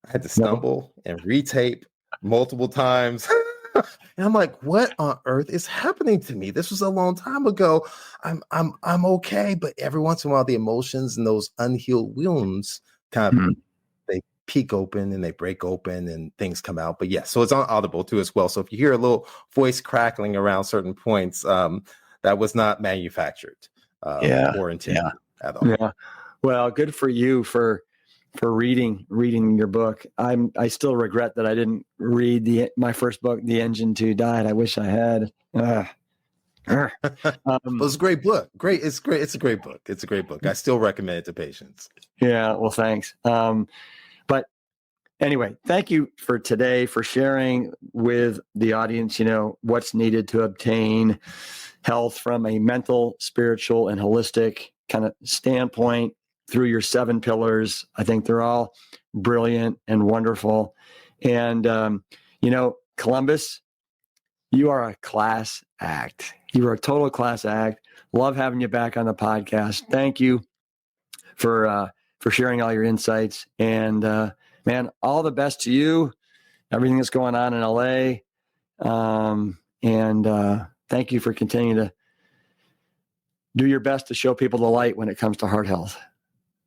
I had to stumble and retape multiple times. And I'm like, what on earth is happening to me? This was a long time ago. I'm okay. But every once in a while, the emotions and those unhealed wounds kind of they peek open and they break open and things come out. But yeah, so it's on Audible too as well. So if you hear a little voice crackling around certain points, that was not manufactured or intended at all. Yeah. Well, good for you for reading your book. I still regret that I didn't read my first book, The Engine to Diet. I wish I had. It was a great book. It's great. It's a great book. It's a great book. I still recommend it to patients. Yeah. Well, thanks. But anyway, thank you for today, for sharing with the audience, what's needed to obtain health from a mental, spiritual, and holistic kind of standpoint through your 7 pillars. I think they're all brilliant and wonderful. And, Columbus, you are a class act. You are a total class act. Love having you back on the podcast. Thank you for sharing all your insights. And, man, all the best to you, everything that's going on in LA. And thank you for continuing to do your best to show people the light when it comes to heart health.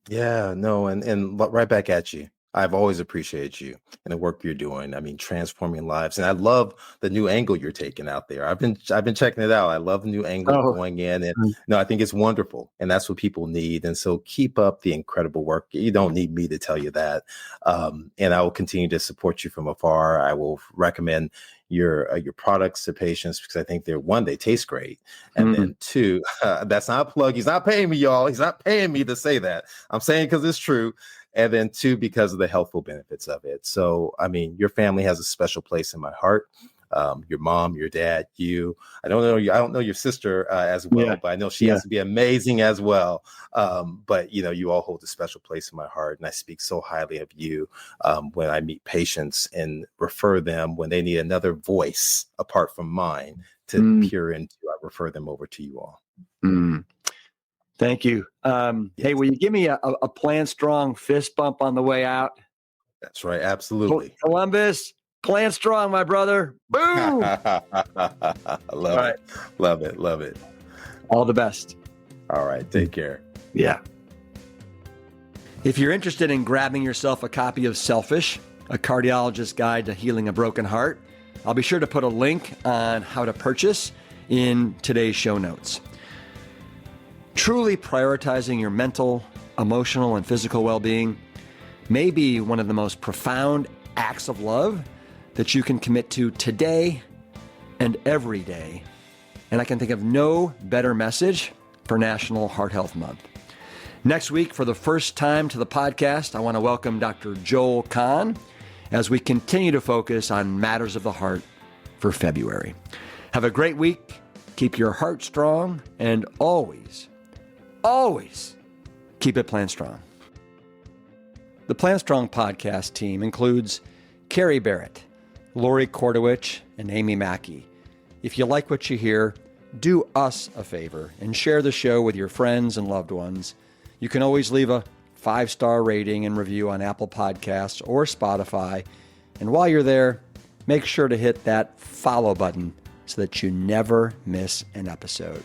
Yeah, no, and right back at you. I've always appreciated you and the work you're doing. I mean, transforming lives, and I love the new angle you're taking out there. I've been checking it out. I love the new angle going in, and I think it's wonderful, and that's what people need. And so, keep up the incredible work. You don't need me to tell you that, and I will continue to support you from afar. I will recommend your products to patients because I think they taste great, and then 2, that's not a plug. He's not paying me, y'all. He's not paying me to say that. I'm saying because it's true. And then 2, because of the healthful benefits of it. So, I mean, your family has a special place in my heart. Your mom, your dad, you. I don't know your sister as well, but I know she has to be amazing as well. But you all hold a special place in my heart, and I speak so highly of you when I meet patients and refer them when they need another voice apart from mine to peer into. I refer them over to you all. Thank you. Hey, will you give me a Plant Strong fist bump on the way out? That's right. Absolutely. Columbus, Plant Strong, my brother. Boom. Love it. All the best. All right. Take care. Yeah. If you're interested in grabbing yourself a copy of Selfish, a cardiologist's guide to healing a broken heart, I'll be sure to put a link on how to purchase in today's show notes. Truly prioritizing your mental, emotional, and physical well-being may be one of the most profound acts of love that you can commit to today and every day. And I can think of no better message for National Heart Health Month. Next week, for the first time to the podcast, I want to welcome Dr. Joel Kahn as we continue to focus on matters of the heart for February. Have a great week. Keep your heart strong and always keep it Plant Strong. The Plant Strong podcast team includes Carrie Barrett, Lori Kordowich, and Amy Mackey. If you like what you hear, do us a favor and share the show with your friends and loved ones. You can always leave a 5-star rating and review on Apple Podcasts or Spotify. And while you're there, make sure to hit that follow button so that you never miss an episode.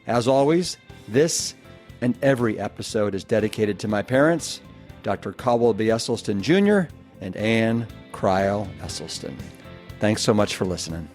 As always, this and every episode is dedicated to my parents, Dr. Caldwell B. Esselstyn Jr. and Anne Cryle Esselstyn. Thanks so much for listening.